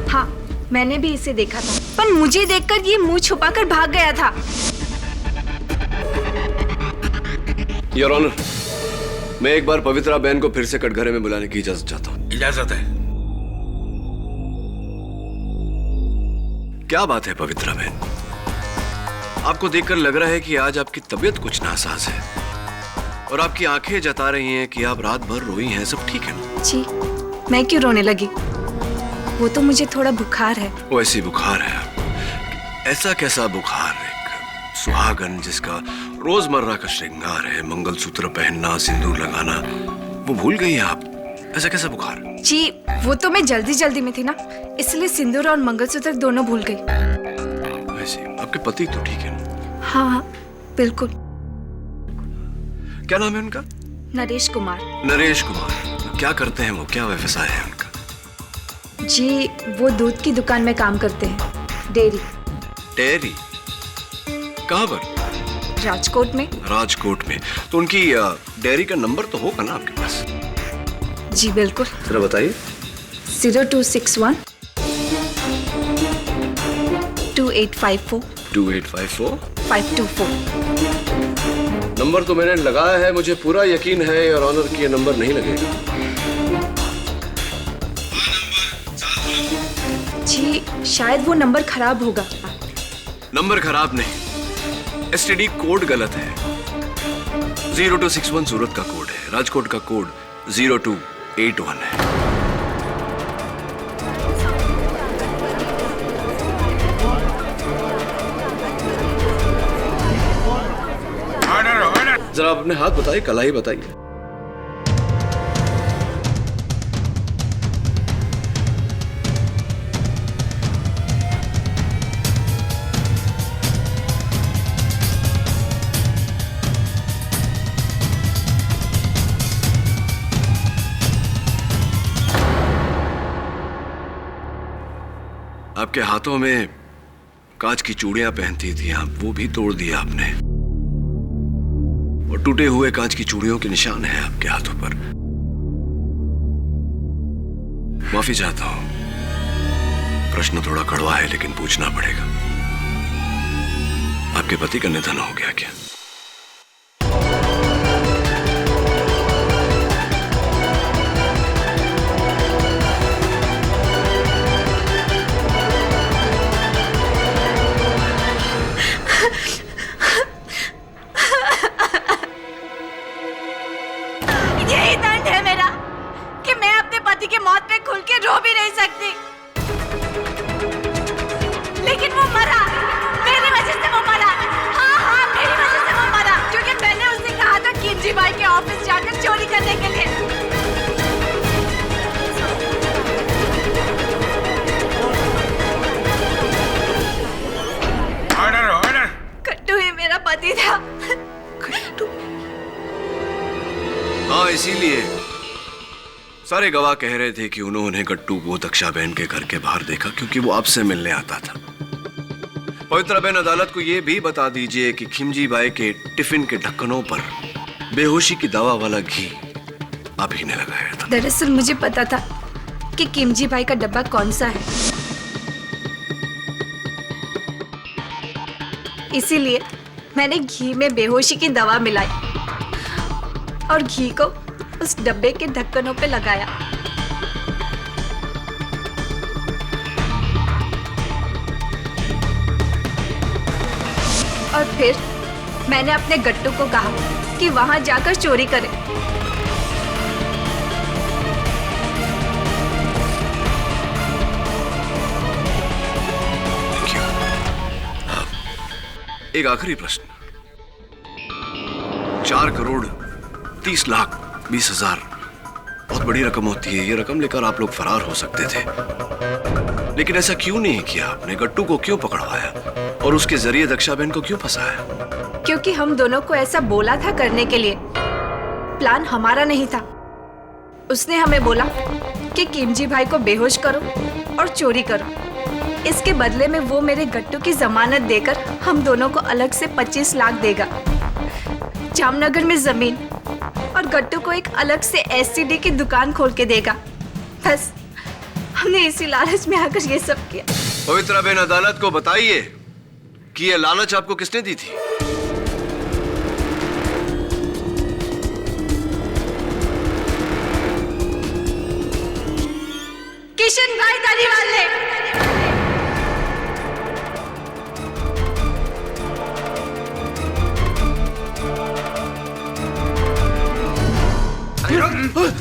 हाँ, मैंने भी इसे देखा था, पर मुझे देखकर ये मुंह छुपाकर भाग गया था। योर ऑनर, मैं एक बार पवित्रा बहन को फिर से कटघरे में बुलाने की इजाजत चाहता हूँ। इजाजत है। क्या बात है पवित्रा बहन, आपको देखकर लग रहा है कि आज आपकी तबीयत कुछ नासाज है और आपकी आंखें जता रही हैं कि आप रात भर रोई हैं। सब ठीक है ना? जी, मैं क्यों रोने लगी? वो तो मुझे थोड़ा बुखार है। वो ऐसी बुखार है? ऐसा कैसा बुखार? एक सुहागन जिसका रोजमर्रा का श्रृंगार है, मंगलसूत्र पहनना, सिंदूर लगाना, वो भूल गई हैं आप? ऐसा कैसा बुखार? जी, वो तो मैं जल्दी जल्दी में थी ना, इसलिए सिंदूर और मंगलसूत्र दोनों भूल गई। वैसे आपके पति तो ठीक है ना? हाँ हाँ, बिल्कुल। क्या नाम है उनका? नरेश कुमार। नरेश कुमार। क्या करते हैं वो? क्या व्यवसाय है उनका? जी, वो दूध की दुकान में काम करते हैं, डेयरी। डेयरी? कहाँ पर? राजकोट में। राजकोट में? तो उनकी डेयरी का नंबर तो होगा ना आपके पास? जी बिल्कुल। जरा बताइए। 0261 2854 2854 524। नंबर तो मैंने लगाया है, मुझे पूरा यकीन है और ऑनर की ये नंबर नहीं लगेगा। जी, शायद वो नंबर खराब होगा। नंबर खराब नहीं, एसटीडी कोड गलत है। 0261 सूरत का कोड है, राजकोट का कोड 0281 है। ऑर्डर जरा अपने हाथ बताइए, कलाई बताइए। आपके हाथों में कांच की चूड़ियां पहनती थी आप, वो भी तोड़ दिया आपने, और टूटे हुए कांच की चूड़ियों के निशान हैं आपके हाथों पर। माफी चाहता हूं, प्रश्न थोड़ा कड़वा है लेकिन पूछना पड़ेगा। आपके पति का निधन हो गया क्या? यही दंड है मेरा कि मैं अपने पति की मौत पे खुल के रो भी नहीं सकती। लेकिन वो मरा, मेरी वजह से वो मरा। हाँ, मेरी वजह से वो मरा, क्योंकि मैंने उससे कहा था किमजी भाई के ऑफिस जाकर चोरी करने के लिए। Order order. कट्टू ही मेरा पति था। कट्टू। हाँ, इसीलिए सारे गवाह कह रहे थे कि उन्होंने गट्टू को दक्षा बहन के घर के बाहर देखा, क्योंकि वो आपसे मिलने आता था। पवित्रा बहन, अदालत को यह भी बता दीजिए कि खिमजी भाई के टिफिन के ढक्कनों पर बेहोशी की दवा वाला घी आप ही ने लगाया था। दरअसल मुझे पता था कि किमजी भाई का डब्बा कौन सा है, इसीलिए मैंने घी में बेहोशी की दवा मिलाई और घी को उस डब्बे के ढक्कनों पे लगाया। और फिर मैंने अपने गट्टू को कहा कि वहां जाकर चोरी करे। एक आखिरी प्रश्न। 4,30,20,000 बहुत बड़ी रकम होती है। ये रकम लेकर आप लोग फरार हो सकते थे, लेकिन ऐसा क्यों नहीं किया आपने? गट्टू को क्यों पकड़वाया और उसके जरिए दक्षा बहन को क्यों फंसाया? क्योंकि हम दोनों को ऐसा बोला था करने के लिए। प्लान हमारा नहीं था। उसने हमें बोला कि किमजी भाई को बेहोश करो और चोरी करो। इसके बदले में वो मेरे गट्टू की जमानत देकर हम दोनों को अलग से 25 लाख देगा, जामनगर में जमीन, और गट्टू को एक अलग से एससीडी की दुकान खोल के देगा। बस हमने इसी लालच में आकर ये सब किया। पवित्रा बहन, अदालत को बताइए कि ये लालच आपको किसने दी थी? किशन भाई धारीवाल ने।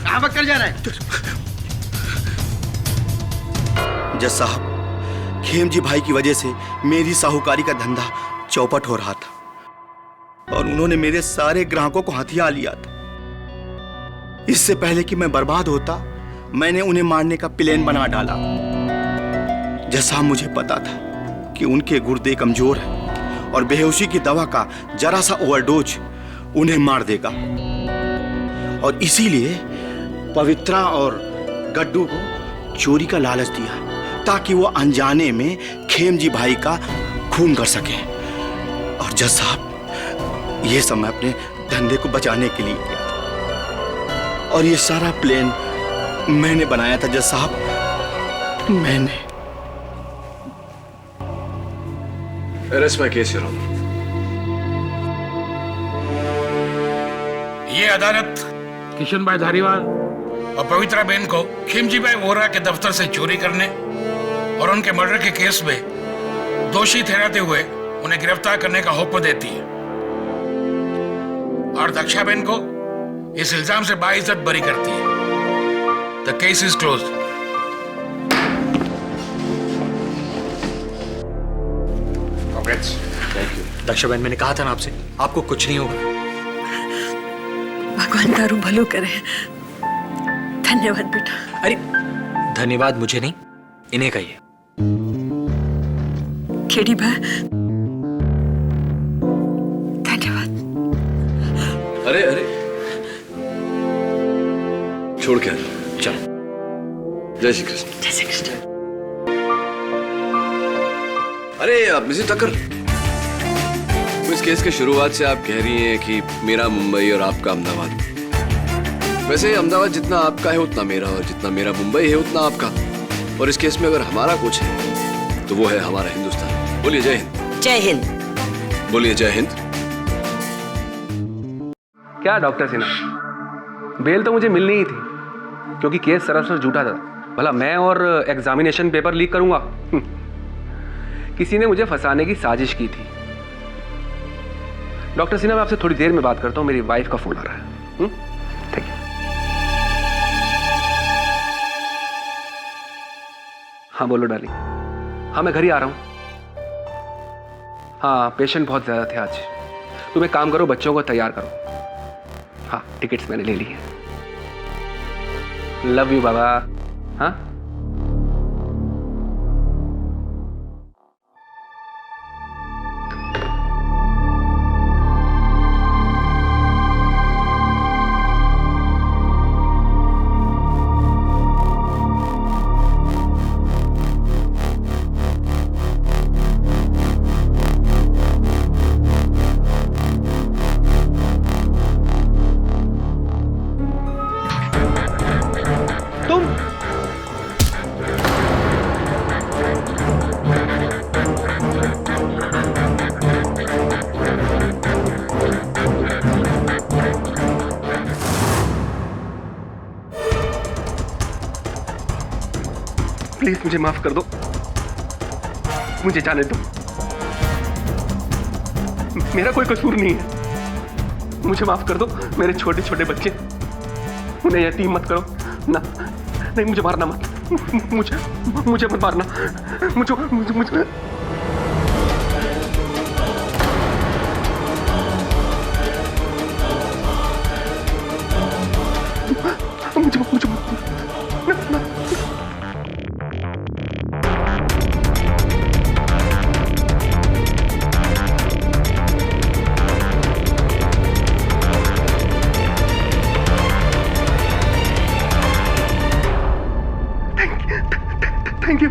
कहां कर जा रहा है? जज साहब, खेमजी भाई की वजह से मेरी साहूकारी का धंधा चौपट हो रहा था और उन्होंने मेरे सारे ग्राहकों को हथिया लिया था। इससे पहले कि मैं बर्बाद होता, मैंने उन्हें मारने का प्लान बना डाला। जज साहब, मुझे पता था कि उनके गुर्दे कमजोर हैं और बेहोशी की दवा का जरा सा ओवरडोज उन्हें मार देगा, और इसीलिए पवित्रा और गड्डू को चोरी का लालच दिया ताकि वो अनजाने में खेमजी भाई का खून कर सके। और जज साहब, ये सब मैं अपने धंधे को बचाने के लिए किया था, और ये सारा प्लान मैंने बनाया था जज साहब, मैंने। Arrest my case, Your Honor. ये अदालत किशन भाई धारीवाल और पवित्रा बहन को खिमजी भाई वोरा के दफ्तर से चोरी करने और उनके मर्डर के केस में दोषी ठहराते हुए उन्हें गिरफ्तार करने का हुक्म देती है, और दक्षा बहन को इस इल्जाम से बाइज्जत बरी करती है। The case is closed. Thank you. Daksha बहन, मैंने कहा था ना आपसे, आपको कुछ नहीं होगा। भगवान तारू भलो करे। धन्यवाद बेटा। अरे धन्यवाद मुझे नहीं, इन्हें कहिए। खेड़ी भाई धन्यवाद। अरे अरे छोड़ के चल। जय श्री कृष्ण। जय श्री कृष्ण। अरे मिसेस टक्कर, इस केस के शुरुआत से आप कह रही हैं कि मेरा मुंबई और आपका अहमदाबाद। वैसे अहमदाबाद जितना आपका है उतना मेरा, और जितना मेरा मुंबई है उतना आपका। और इस केस में अगर हमारा कुछ है तो वो है हमारा हिंदुस्तान। बोलिए जय हिंद। जय हिंद। बोलिए जय हिंद। क्या डॉक्टर सिन्हा, बेल तो मुझे मिलनी ही थी क्योंकि केस सरासर झूठा था। भला मैं और एग्जामिनेशन पेपर लीक करूंगा? किसी ने मुझे फंसाने की साजिश की थी। डॉक्टर सिन्हा, मैं आपसे थोड़ी देर में बात करता हूं, मेरी वाइफ का फोन आ रहा है। Thank you. हाँ बोलो डार्लिंग। हाँ मैं घर ही आ रहा हूं। हाँ पेशेंट बहुत ज्यादा थे आज। तुम एक काम करो, बच्चों को तैयार करो। हाँ टिकट्स मैंने ले ली हैं। लव यू बाबा। हाँ प्लीज मुझे माफ कर दो, मुझे जाने दो। मेरा कोई कसूर नहीं है, मुझे माफ कर दो। मेरे छोटे छोटे बच्चे, उन्हें यतीम मत करो ना। नहीं मुझे मारना मत, मुझे मत मारना। मुझे थैंक यू।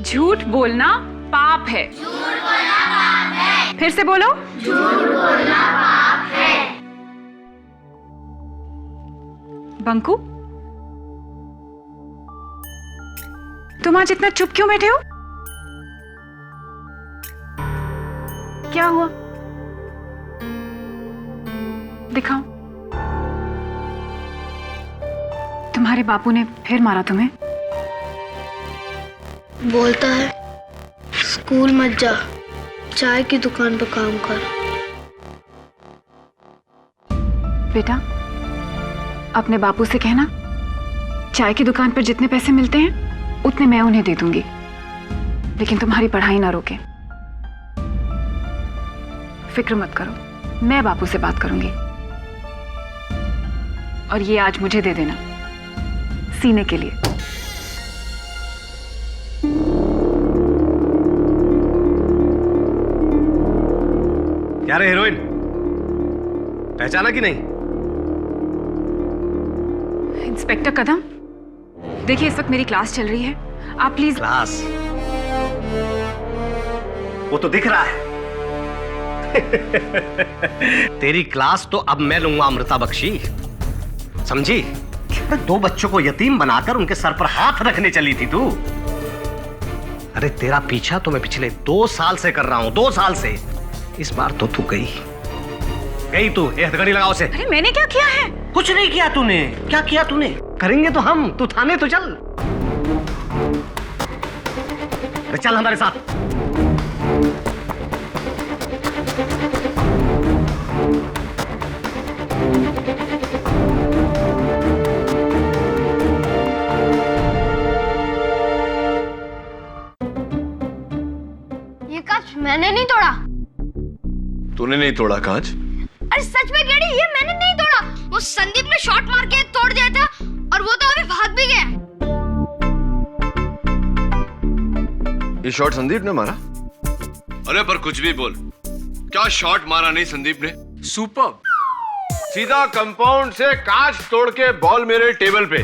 झूठ बोलना पाप है। फिर से बोलो। झूठ बोलना पाप है। बंकू, तुम आज इतना चुप क्यों बैठे हो? क्या हुआ? दिखाओ। तुम्हारे बापू ने फिर मारा तुम्हें? बोलता है स्कूल मत जा, चाय की दुकान पर काम कर। बेटा, अपने बापू से कहना चाय की दुकान पर जितने पैसे मिलते हैं उतने मैं उन्हें दे दूंगी, लेकिन तुम्हारी पढ़ाई ना रोके। फिक्र मत करो, मैं बापू से बात करूंगी। और ये आज मुझे दे देना सीने के लिए। क्या रे हीरोइन, पहचाना कि नहीं? इंस्पेक्टर कदम, देखिए इस वक्त मेरी क्लास चल रही है, आप प्लीज। क्लास? वो तो दिख रहा है। तेरी क्लास तो अब मैं लूंगा अमृता बख्शी, समझी? अरे 2 बच्चों को यतीम बनाकर उनके सर पर हाथ रखने चली थी तू। अरे तेरा पीछा तो मैं पिछले 2 साल से कर रहा हूं, 2 साल से। इस बार तो तू गई तू। ये हथकड़ी लगाओ से। अरे मैंने क्या किया है? कुछ नहीं किया तूने। क्या किया तूने? करेंगे तो हम। तू थाने तो चल। अरे चल हमारे साथ। ये कांच मैंने नहीं तोड़ा। तूने नहीं तोड़ा कांच? अरे सच में गेडी, ये मैंने नहीं तोड़ा। वो संदीप ने शॉट मार के तोड़ दिया था और वो तो अभी भाग भी गया। ये शॉट संदीप ने मारा? अरे पर कुछ भी बोल, क्या शॉट मारा नहीं संदीप ने? सुपर। सीधा कंपाउंड से कांच तोड़ के बॉल मेरे टेबल पे।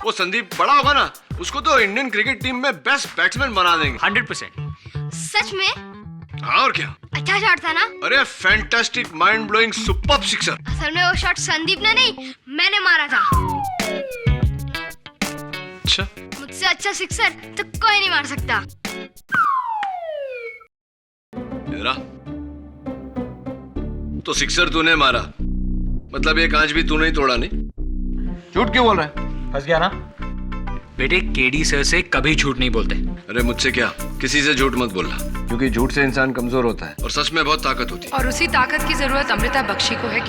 वो संदीप बड़ा होगा ना, उसको तो इंडियन क्रिकेट टीम में बेस्ट बैट्समैन बना देंगे। 100%। सच में? हाँ और क्या। अच्छा शॉट था ना? अरे fantastic, mind blowing, superb sixer. असल में वो शॉट संदीप ने नहीं, मैंने मारा था। अच्छा, मुझसे अच्छा सिक्सर तो कोई नहीं मार सकता। इधर आ। तो सिक्सर तूने मारा, मतलब ये कांच भी तूने ही तोड़ा नहीं? झूठ क्यों बोल रहा है? फंस गया ना? बेटे केडी सर से कभी झूठ नहीं बोलते। अरे मुझसे क्या, किसी से झूठ मत बोलना, क्योंकि झूठ से इंसान कमजोर होता है और सच में बहुत ताकत होती है। और उसी ताकत की जरूरत अमृता बख्शी को है।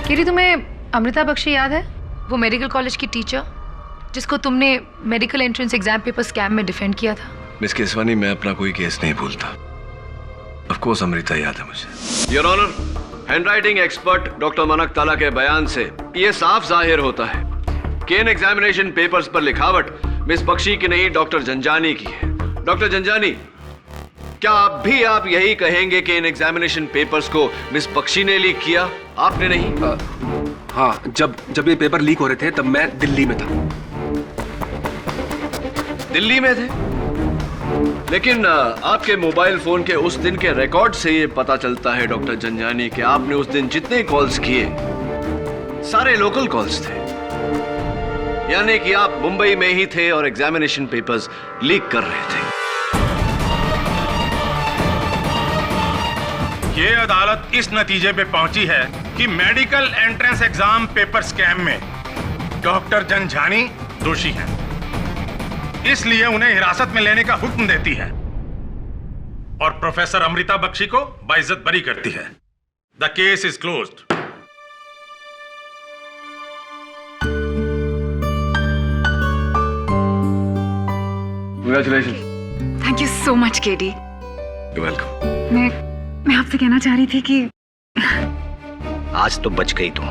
केडी, तुम्हें अमृता बख्शी याद है? वो मेडिकल कॉलेज की टीचर जिसको तुमने medical entrance exam paper scam में डिफेंड किया था। मिस केसवानी, मैं अपना कोई केस नहीं भूलता। ऑफ कोर्स अमृता याद है मुझे। Your honour, handwriting expert doctor Manak Tala के बयान से ये साफ जाहिर होता है कि इन एग्जामिनेशन पेपर्स पर लिखावट मिस बख्शी की नहीं, डॉक्टर जंजानी की है। डॉक्टर जंजानी, क्या आप यही कहेंगे कि इन एग्जामिनेशन पेपर्स को मिस बख्शी ने लीक किया, आपने नहीं? हाँ, जब ये पेपर लीक हो रहे थे तब मैं दिल्ली में था। दिल्ली में थे? लेकिन आपके मोबाइल फोन के उस दिन के रिकॉर्ड से ये पता चलता है डॉक्टर जंजानी कि आपने उस दिन जितने कॉल्स किए सारे लोकल कॉल्स थे, यानी कि आप मुंबई में ही थे और एग्जामिनेशन पेपर्स लीक कर रहे थे। ये अदालत इस नतीजे पे पहुंची है कि medical entrance exam paper scam में डॉक्टर जंजानी दोषी हैं, इसलिए उन्हें हिरासत में लेने का हुक्म देती है और प्रोफेसर अमृता बख्शी को बाइज्जत बरी करती है। The case is closed. Congratulations. Thank you so much KD. You're welcome. मैं आपसे कहना चाह रही थी कि आज तो बच गई तू,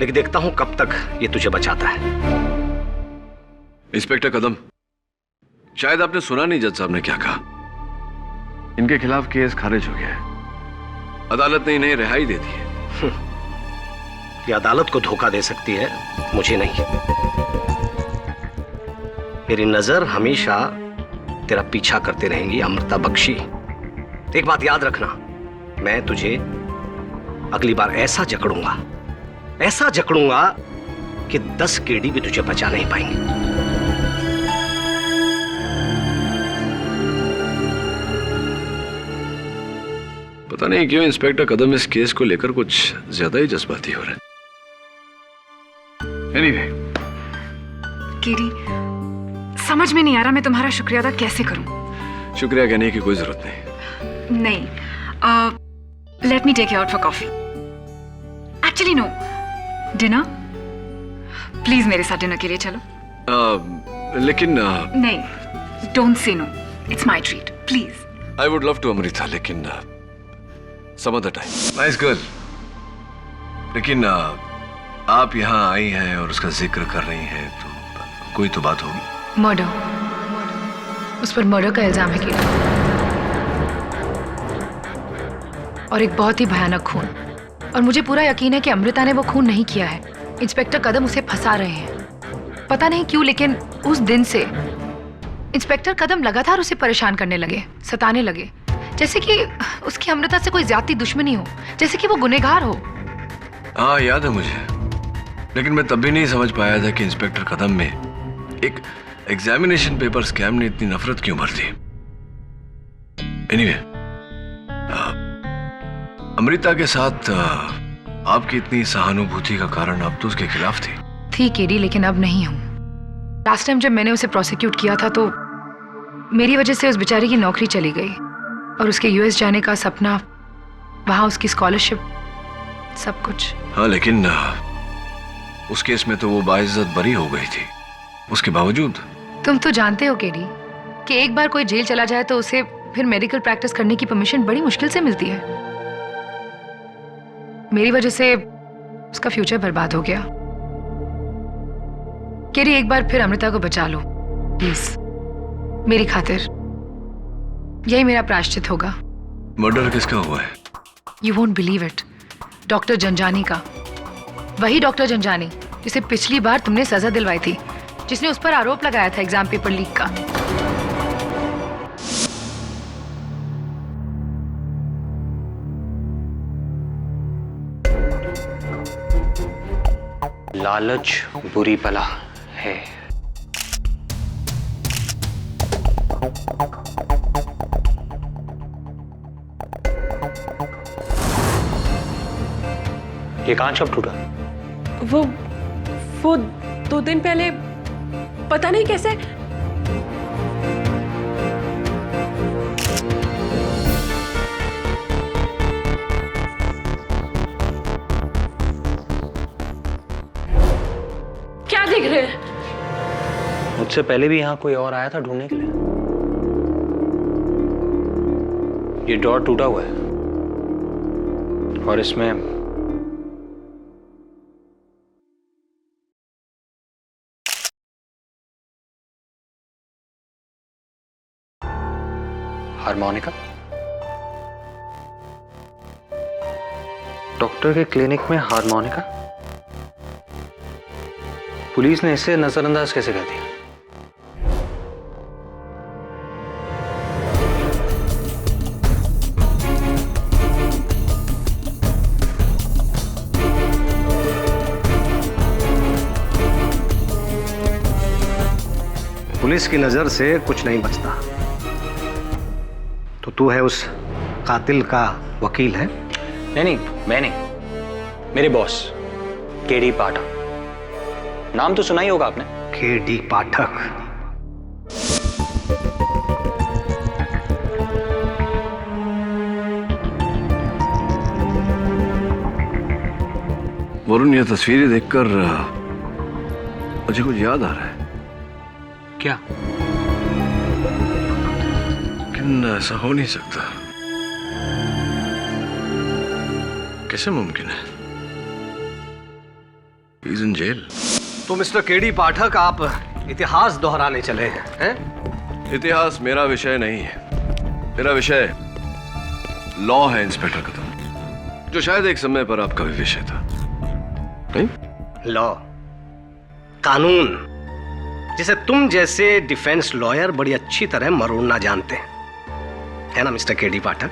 लेकिन देखता हूं कब तक ये तुझे बचाता है। इंस्पेक्टर कदम, शायद आपने सुना नहीं जज साहब ने क्या कहा। इनके खिलाफ केस खारिज हो गया है। अदालत ने इन्हें रिहाई दे दी है। ये अदालत को धोखा दे सकती है, मुझे नहीं। मेरी नजर हमेशा तेरा पीछा करते रहेंगी अमृता बख्शी। एक बात याद रखना, मैं तुझे अगली बार ऐसा जकड़ूंगा कि 10 केडी भी तुझे बचा नहीं पाएंगे। पता नहीं क्यों इंस्पेक्टर कदम इस केस को लेकर कुछ ज्यादा ही जज्बाती हो रहे हैं। Anyway, केडी, समझ में नहीं आ रहा मैं तुम्हारा शुक्रिया अदा कैसे करूं। शुक्रिया कहने की कोई जरूरत नहीं। Let me take you out for coffee. Actually no, dinner. Please मेरे साथ डिनर के लिए चलो। लेकिन नहीं, don't say no, it's my treat, please. I would love to Amrita, लेकिन some other time. Nice girl. लेकिन आप यहाँ आई हैं और उसका जिक्र कर रही हैं, तो कोई तो बात होगी। मर्डर, उस पर मर्डर का इल्जाम है केडी, और एक बहुत ही भयानक खून। और मुझे पूरा यकीन है कि अमृता ने वो खून नहीं किया है। इंस्पेक्टर कदम उसे फंसा रहे हैं, पता नहीं क्यों, लेकिन उस दिन से इंस्पेक्टर कदम लगातार उसे परेशान करने लगे, सताने लगे। जैसे कि उसकी अमृता से कोई ज्यादा दुश्मनी हो, जैसे कि वो गुनहगार हो। हाँ याद है मुझे, लेकिन मैं तब भी नहीं समझ पाया था कि इंस्पेक्टर कदम में एक एग्जामिनेशन पेपर स्कैम ने इतनी नफरत क्यों भर दी। एनीवे, अमृता के साथ आपकी इतनी सहानुभूति का कारण आप तो उसके खिलाफ थी केडी, लेकिन अब नहीं हूं। लास्ट टाइम जब मैंने उसे प्रोसिक्यूट किया था तो मेरी वजह से उस बेचारी की नौकरी चली गई और उसके यूएस जाने का सपना, वहां उसकी स्कॉलरशिप, सब कुछ। हाँ, लेकिन उस केस में तो वो बाइज्जत बरी हो गई थी। उसके बावजूद तुम तो जानते हो केडी कि एक बार कोई जेल चला जाए तो उसे फिर मेडिकल प्रैक्टिस करने की परमिशन बड़ी मुश्किल से मिलती है। मेरी वजह से उसका फ्यूचर बर्बाद हो गया। केडी, एक बार फिर अमृता को बचा लो प्लीज, मेरी खातिर। यही मेरा प्रायश्चित होगा। मर्डर किसका हुआ है? You won't believe it, doctor Janjani का। वही डॉक्टर जंजानी जिसे पिछली बार तुमने सजा दिलवाई थी, जिसने उस पर आरोप लगाया था एग्जाम पेपर लीक का। लालच बुरी बला है। ये कांच कब टूटा? वो 2 दिन पहले, पता नहीं कैसे। क्या देख रहे हैं? मुझसे पहले भी यहाँ कोई और आया था ढूंढने के लिए। ये ड्रॉर टूटा हुआ है और इसमें हार्मोनिका। डॉक्टर के क्लिनिक में हार्मोनिका? पुलिस ने इसे नजरअंदाज कैसे कर दिया? पुलिस की नजर से कुछ नहीं बचता। तो तू है उस कातिल का वकील है? नहीं, मैं नहीं। मेरे बॉस केडी पाठक, नाम तो सुना ही होगा आपने। केडी पाठक? वरुण, ये तस्वीरें देखकर मुझे कुछ याद आ रहा है। क्या? लेकिन ऐसा हो नहीं सकता। कैसे मुमकिन है? He's in jail. तो मिस्टर केडी पाठक, आप इतिहास दोहराने चले हैं? इतिहास मेरा विषय नहीं है। मेरा विषय लॉ है इंस्पेक्टर कदम, जो शायद एक समय पर आपका भी विषय था। नहीं? लॉ, कानून, जिसे तुम जैसे डिफेंस लॉयर बड़ी अच्छी तरह मरोड़ना जानते हैं, है ना मिस्टर केडी पाठक?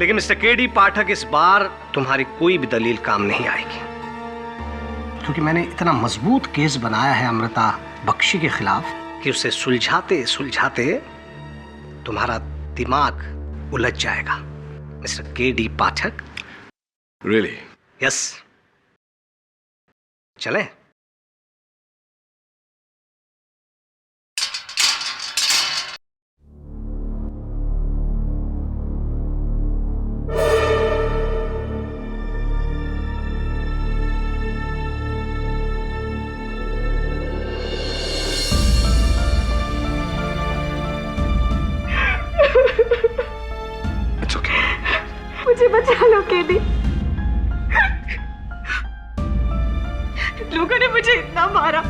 लेकिन मिस्टर केडी पाठक, इस बार तुम्हारी कोई भी दलील काम नहीं आएगी, क्योंकि मैंने इतना मजबूत केस बनाया है अमृता बख्शी के खिलाफ कि उसे सुलझाते सुलझाते तुम्हारा दिमाग उलझ जाएगा मिस्टर केडी पाठक। Really? यस। चलें? मुझे बचा लो केडी। लोगों ने मुझे इतना मारा,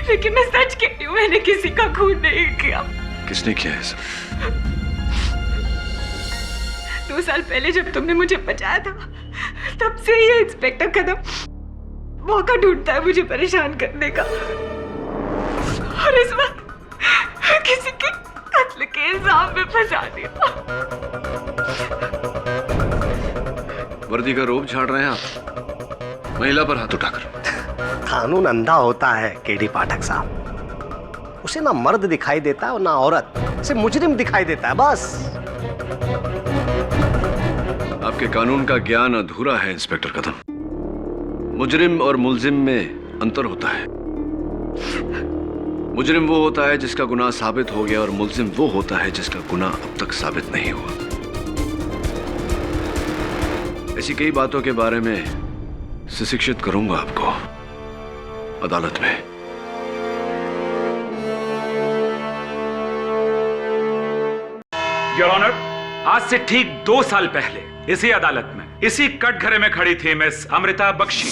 लेकिन मैं सच कहती हूँ, मैंने किसी का खून नहीं किया। किसने किया है सब? 2 साल पहले जब तुमने मुझे बचाया था, तब से ये इंस्पेक्टर कदम मौका ढूंढता है मुझे परेशान करने का। और इस वक्त किसी के फंसा दिया। वर्दी का रोब झाड़ रहे हैं आप, महिला पर हाथ उठाकर। कानून अंधा होता है केडी पाठक साहब, उसे ना मर्द दिखाई देता है और ना औरत, उसे मुजरिम दिखाई देता है बस। आपके कानून का ज्ञान अधूरा है इंस्पेक्टर कदम। मुजरिम और मुल्जिम में अंतर होता है। मुजरिम वो होता है जिसका गुनाह साबित हो गया और मुल्जिम वो होता है जिसका गुनाह अब तक साबित नहीं हुआ। ऐसी कई बातों के बारे में सुशिक्षित करूंगा आपको अदालत में। योर ऑनर, आज से ठीक 2 साल पहले इसी अदालत में इसी कटघरे में खड़ी थी मिस अमृता बख्शी।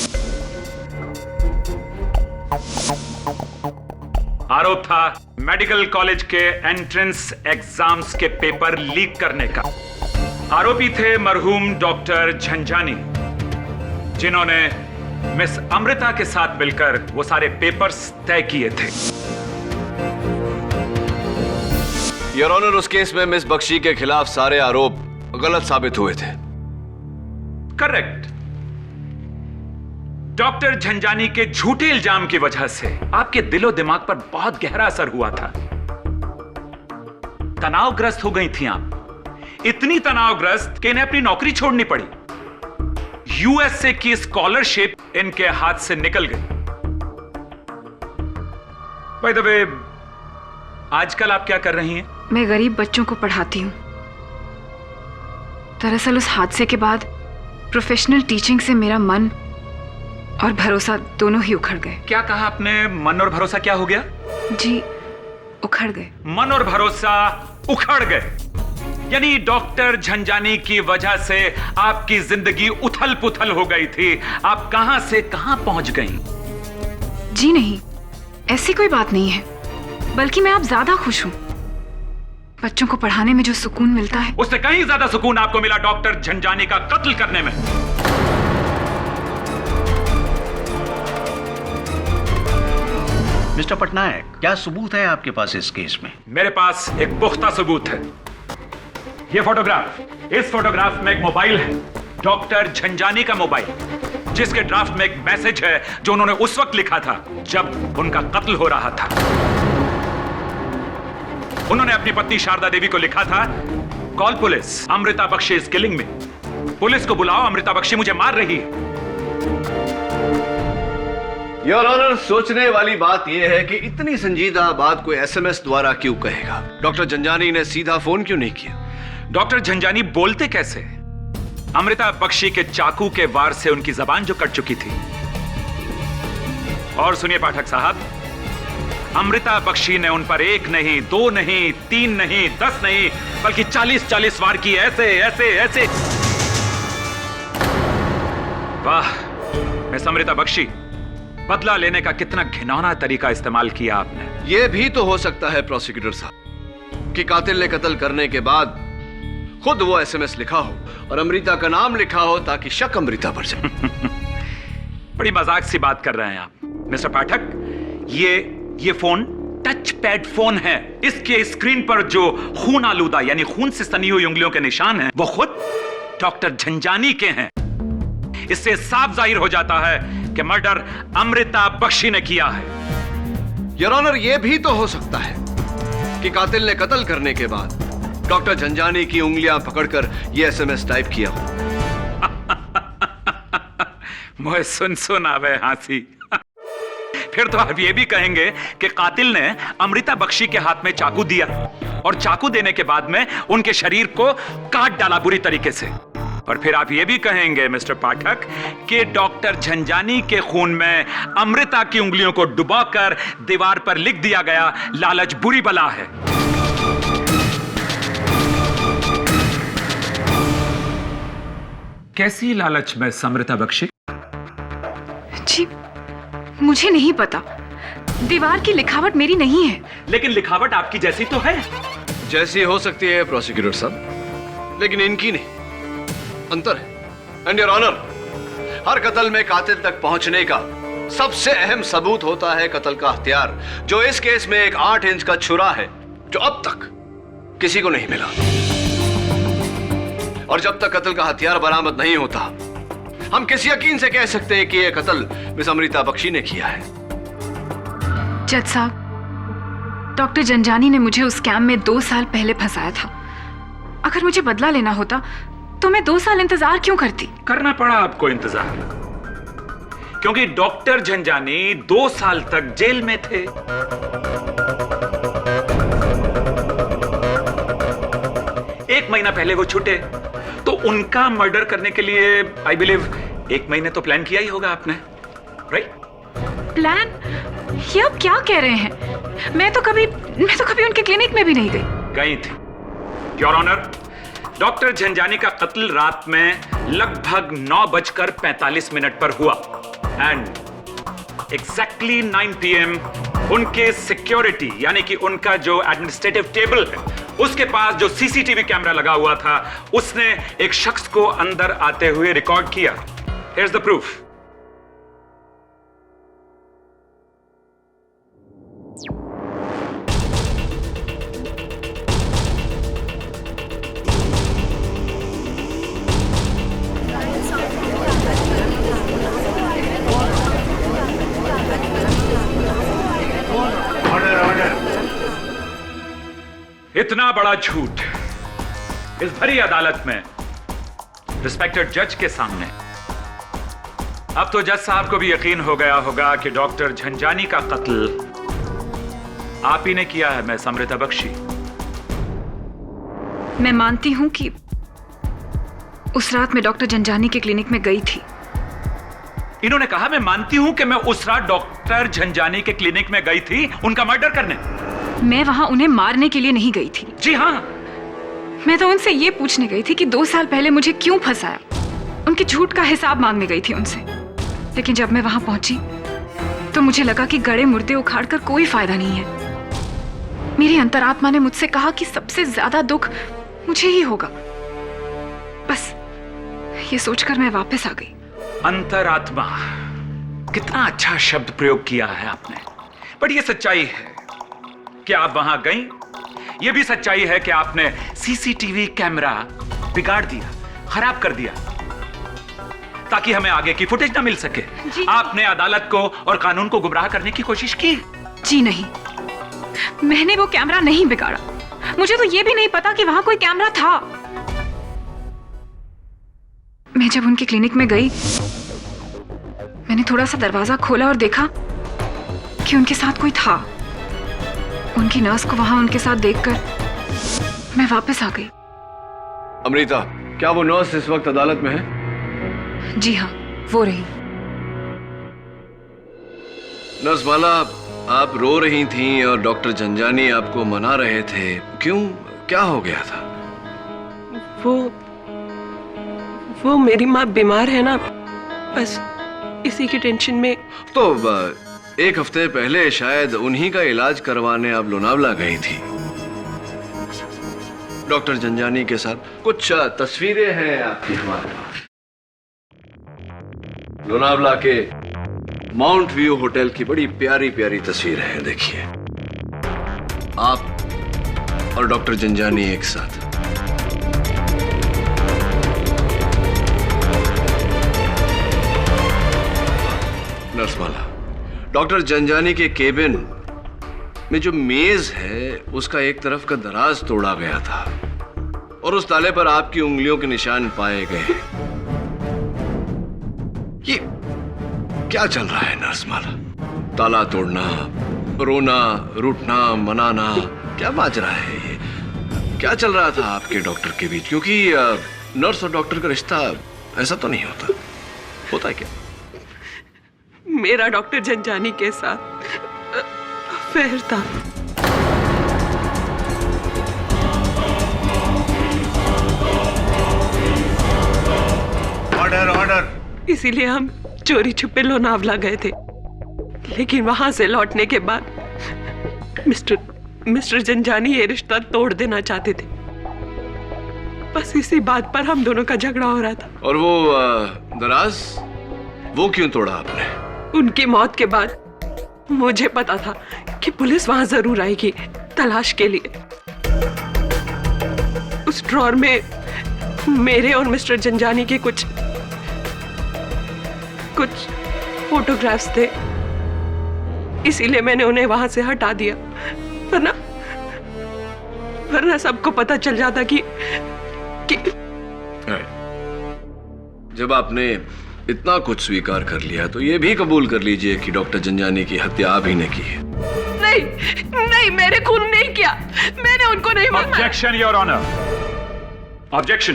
आरोप था मेडिकल कॉलेज के एंट्रेंस एग्जाम्स के पेपर लीक करने का। आरोपी थे मरहूम डॉक्टर झंझानी, जिन्होंने मिस अमृता के साथ मिलकर वो सारे पेपर्स तय किए थे। योर ऑनर, उस केस में मिस बख्शी के खिलाफ सारे आरोप गलत साबित हुए थे। करेक्ट। डॉक्टर झंझानी के झूठे इल्जाम की वजह से आपके दिलो दिमाग पर बहुत गहरा असर हुआ था। तनावग्रस्त हो गई थी आप, इतनी तनावग्रस्त कि इन्हें अपनी नौकरी छोड़नी पड़ी। यूएसए की स्कॉलरशिप इनके हाथ से निकल गई। बाय द वे, आजकल आप क्या कर रही हैं? मैं गरीब बच्चों को पढ़ाती हूँ। दरअसल उस हादसे के बाद प्रोफेशनल टीचिंग से मेरा मन और भरोसा दोनों ही उखड़ गए। क्या कहा आपने? मन और भरोसा क्या हो गया? जी, उखड़ गए। मन और भरोसा उखड़ गए, यानी डॉक्टर झंझानी की वजह से आपकी जिंदगी उथल पुथल हो गई थी। आप कहां से कहां पहुंच गई? जी नहीं, ऐसी कोई बात नहीं है, बल्कि मैं अब ज्यादा खुश हूं। बच्चों को पढ़ाने में जो सुकून मिलता है, उससे कहीं ज्यादा सुकून आपको मिला डॉक्टर झंझानी का कत्ल करने में। मिस्टर पटनायक, क्या सबूत है आपके पास इस केस में? मेरे पास एक पुख्ता सबूत है। ये फोटोग्राफ, इस फोटोग्राफ में एक मोबाइल है, डॉक्टर झंझानी का मोबाइल, जिसके ड्राफ्ट में एक मैसेज है जो उन्होंने उस वक्त लिखा था जब उनका कत्ल हो रहा था। उन्होंने अपनी पत्नी शारदा देवी को लिखा था, call police, Amrita Bakshi is killing me. Police को बुलाओ, अमृता बख्शी मुझे मार रही है। योर ऑनर, सोचने वाली बात यह है कि इतनी संजीदा बात कोई एसएमएस द्वारा क्यों कहेगा? डॉक्टर झंझानी ने सीधा फोन क्यों नहीं किया? डॉक्टर झंझानी बोलते कैसे? अमृता बख्शी के चाकू के वार से उनकी जबान जो कट चुकी थी। और सुनिए पाठक साहब, अमृता बख्शी ने उन पर 1 नहीं, 2 नहीं, 3 नहीं, 10 नहीं, बल्कि 40-40 वार की। ऐसे ऐसे ऐसे। वाह मिस अमृता बख्शी, बदला लेने का कितना घिनौना तरीका इस्तेमाल किया आपने। यह भी तो हो सकता है प्रोसिक्यूटर साहब कि कातिल ने कत्ल करने के बाद खुद वो एसएमएस लिखा हो और अमृता का नाम लिखा हो ताकि शक अमृता पर जाए। बड़ी मजाक सी बात कर रहे हैं आप मिस्टर पाठक। ये फोन टच पैड फोन है। इसके स्क्रीन पर जो खून आलूदा यानी खून से सनी हुई उंगलियों के निशान हैं, वो खुद डॉक्टर झंझानी के हैं। इससे साफ जाहिर हो जाता है कि मर्डर अमृता बख्शी ने किया है। योर ऑनर, यह भी तो हो सकता है कि कातिल ने कत्ल करने के बाद डॉक्टर झंझानी की उंगलियां पकड़कर यह एसएमएस टाइप किया हो। मुझे सुन आवे हंसी। फिर तो आप ये भी कहेंगे कि कातिल ने अमृता बख्शी के हाथ में चाकू दिया और चाकू देने के बाद में उनके शरीर को काट डाला बुरी तरीके से। और फिर आप ये भी कहेंगे मिस्टर पाठक कि डॉक्टर झंझानी के खून में अमृता की उंगलियों को डुबाकर दीवार पर लिख दिया गया, लालच बुरी बला है। कैसी लालच में अमृता बख्शी? जी मुझे नहीं पता, दीवार की लिखावट मेरी नहीं है। लेकिन लिखावट आपकी जैसी तो है। जैसी हो सकती है प्रोसिक्यूटर साहब, लेकिन इनकी नहीं। अंतर है। एंड योर ऑनर, हर कत्ल में कातिल तक पहुंचने का सबसे अहम सबूत होता है कत्ल का हथियार, जो इस केस में एक 8 इंच का छुरा है, जो अब तक किसी को नहीं मिला। और जब तक कत्ल का हथियार बरामद नहीं होता, हम किस यकीन से कह सकते हैं कि यह कत्ल मिस अमृता बख्शी ने किया है? जज साहब, डॉक्टर जंजानी ने मुझे उस स्कैम में 2 साल पहले फंसाया था। अगर मुझे बदला लेना होता तो मैं 2 साल इंतजार क्यों करती? करना पड़ा आपको इंतजार, क्योंकि डॉक्टर झंझानी 2 साल तक जेल में थे। एक महीना पहले वो छूटे, तो उनका मर्डर करने के लिए आई बिलीव 1 महीने तो प्लान किया ही होगा आपने, राइट? प्लान? ये आप क्या कह रहे हैं? मैं तो कभी उनके क्लिनिक में भी नहीं गई थी। योर ऑनर, डॉक्टर झंझानी का कत्ल रात में लगभग 9:45 पर हुआ एंड एग्जैक्टली 9 PM उनके सिक्योरिटी यानी कि उनका जो एडमिनिस्ट्रेटिव टेबल है उसके पास जो सीसीटीवी कैमरा लगा हुआ था, उसने एक शख्स को अंदर आते हुए रिकॉर्ड किया। Here's the proof. इतना बड़ा झूठ इस भरी अदालत में रिस्पेक्टेड जज के सामने। अब तो जज साहब को भी यकीन हो गया होगा कि डॉक्टर झंझानी का कत्ल आप ही ने किया है, मिस अमृता बख्शी। मैं मानती हूं कि उस रात मैं डॉक्टर जंजानी के क्लिनिक में गई थी। इन्होंने कहा मैं मानती हूं कि मैं उस रात डॉक्टर झंझानी के क्लिनिक में गई थी उनका मर्डर करने। मैं वहां उन्हें मारने के लिए नहीं गई थी। जी हाँ, मैं तो उनसे ये पूछने गई थी कि 2 साल पहले मुझे क्यों फंसाया। उनके झूठ का हिसाब मांगने गई थी उनसे। लेकिन जब मैं वहां पहुंची तो मुझे लगा कि गड़े मुर्दे उखाड़ कर कोई फायदा नहीं है। मेरी अंतरात्मा ने मुझसे कहा कि सबसे ज्यादा दुख मुझे ही होगा। बस ये सोचकर मैं वापस आ गई। अंतरात्मा, कितना अच्छा शब्द प्रयोग किया है आपने। बट ये सच्चाई है कि आप वहां गईं। यह भी सच्चाई है कि आपने सीसीटीवी कैमरा बिगाड़ दिया, खराब कर दिया ताकि हमें आगे की फुटेज ना मिल सके। आपने अदालत को और कानून को गुमराह करने की कोशिश की। जी नहीं, मैंने वो कैमरा नहीं बिगाड़ा। मुझे तो ये भी नहीं पता कि वहां कोई कैमरा था। मैं जब उनके क्लिनिक में गई, मैंने थोड़ा सा दरवाजा खोला और देखा कि उनके साथ कोई था। उनकी नर्स को वहां उनके साथ देखकर मैं वापस आ गई। अमृता, क्या वो नर्स इस वक्त अदालत में है? जी हाँ, वो रही। नर्स माला, आप रो रही थीं और डॉक्टर जंजानी आपको मना रहे थे। क्यों, क्या हो गया था? वो मेरी माँ बीमार है ना, बस इसी की टेंशन में। तो 1 हफ्ते पहले शायद उन्हीं का इलाज करवाने आप लोनावला गई थी। डॉक्टर जंजानी के साथ कुछ तस्वीरें हैं आपकी हमारे पास। लोनावला के माउंट व्यू होटल की बड़ी प्यारी प्यारी तस्वीरें हैं, देखिए। आप और डॉक्टर जंजानी एक साथ। नर्स माला, डॉक्टर जंजानी के केबिन में जो मेज है उसका एक तरफ का दराज तोड़ा गया था और उस ताले पर आपकी उंगलियों के निशान पाए गए। ये क्या चल रहा है नर्स माला? ताला तोड़ना, रोना, रूठना, मनाना, क्या माजरा है ये? क्या चल रहा था आपके डॉक्टर के बीच? क्योंकि नर्स और डॉक्टर का रिश्ता ऐसा तो नहीं होता। होता है क्या? मेरा डॉक्टर जंजानी के साथ अफेयर था। Order order. इसीलिए हम चोरी छुपे लोनावला गए थे, लेकिन वहां से लौटने के बाद मिस्टर जंजानी ये रिश्ता तोड़ देना चाहते थे। बस इसी बात पर हम दोनों का झगड़ा हो रहा था। और वो दराज, वो क्यों तोड़ा आपने? उनकी मौत के बाद मुझे पता था कि पुलिस वहां जरूर आएगी तलाश के लिए। उस ड्रॉर में मेरे और मिस्टर जंजानी के कुछ फोटोग्राफ्स थे, इसीलिए मैंने उन्हें वहां से हटा दिया, वरना सबको पता चल जाता कि जब आपने इतना कुछ स्वीकार कर लिया तो ये भी कबूल कर लीजिए कि डॉक्टर जंजानी की हत्या आप ही ने की है। नहीं, मैंने खून नहीं किया, मैंने उनको नहीं मारा। Objection your honour, objection.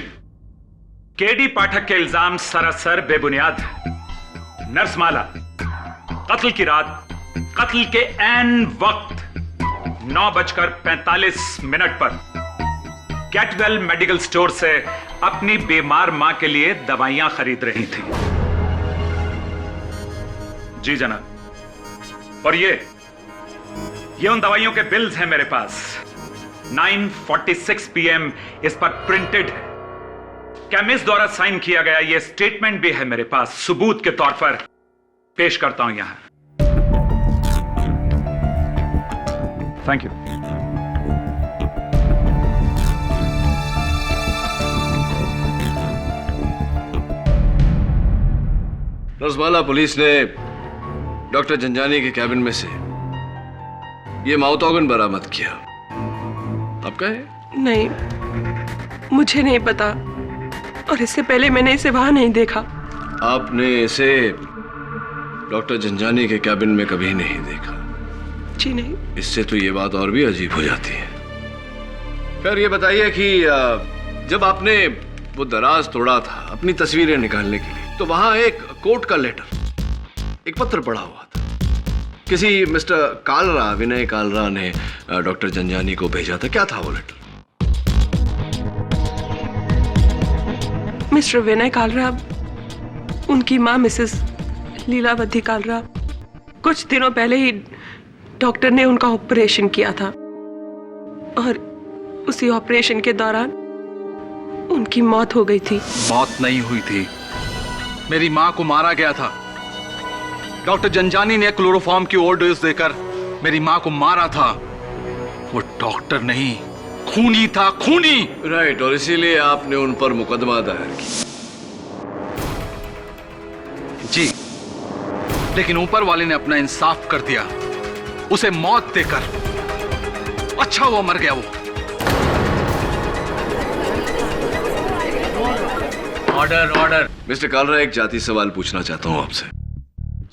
K D Pathak के इल्जाम सरासर बेबुनियाद है। नर्स माला कत्ल की रात, कत्ल के ऐन वक्त 9:45 पर कैटवेल मेडिकल स्टोर से अपनी बीमार मां के लिए दवाइयां खरीद रही थी। जी जनाब। और ये उन दवाइयों के बिल्स हैं मेरे पास। 9:46 PM इस पर प्रिंटेड है। केमिस्ट द्वारा साइन किया गया ये स्टेटमेंट भी है मेरे पास, सबूत के तौर पर पेश करता हूं यहां। Thank you. नर्समाला, पुलिस ने डॉक्टर जंजानी के कैबिन में से ये माउथ ऑर्गन बरामद किया। आपका है? नहीं, मुझे नहीं पता, और इससे पहले मैंने इसे वहां नहीं देखा। आपने इसे डॉक्टर जंजानी के कैबिन में कभी नहीं देखा? जी नहीं। इससे तो ये बात और भी अजीब हो जाती है। खैर, ये बताइए कि जब आपने वो दराज तोड़ा था अपनी तस्वीरें निकालने के लिए, तो वहां एक कोर्ट का लेटर, एक पत्र पड़ा हुआ था। किसी मिस्टर कालरा, विनय कालरा ने डॉक्टर जंजानी को भेजा था। क्या था वो लेटर? मिस्टर विनय कालरा, उनकी मां मिसेस लीलावती कालरा, कुछ दिनों पहले ही डॉक्टर ने उनका ऑपरेशन किया था, और उसी ऑपरेशन के दौरान उनकी मौत हो गई थी। मौत नहीं हुई थी, मेरी मां को मारा गया था। डॉक्टर जंजानी ने क्लोरोफॉर्म की ओवरडोज देकर मेरी मां को मारा था। वो डॉक्टर नहीं, खूनी था, खूनी। राइट, और इसीलिए आपने उन पर मुकदमा दायर किया। जी, लेकिन ऊपर वाले ने अपना इंसाफ कर दिया, उसे मौत देकर। अच्छा वो मर गया। वो ऑर्डर। मिस्टर कालरा, एक जाति सवाल पूछना चाहता हूं आपसे।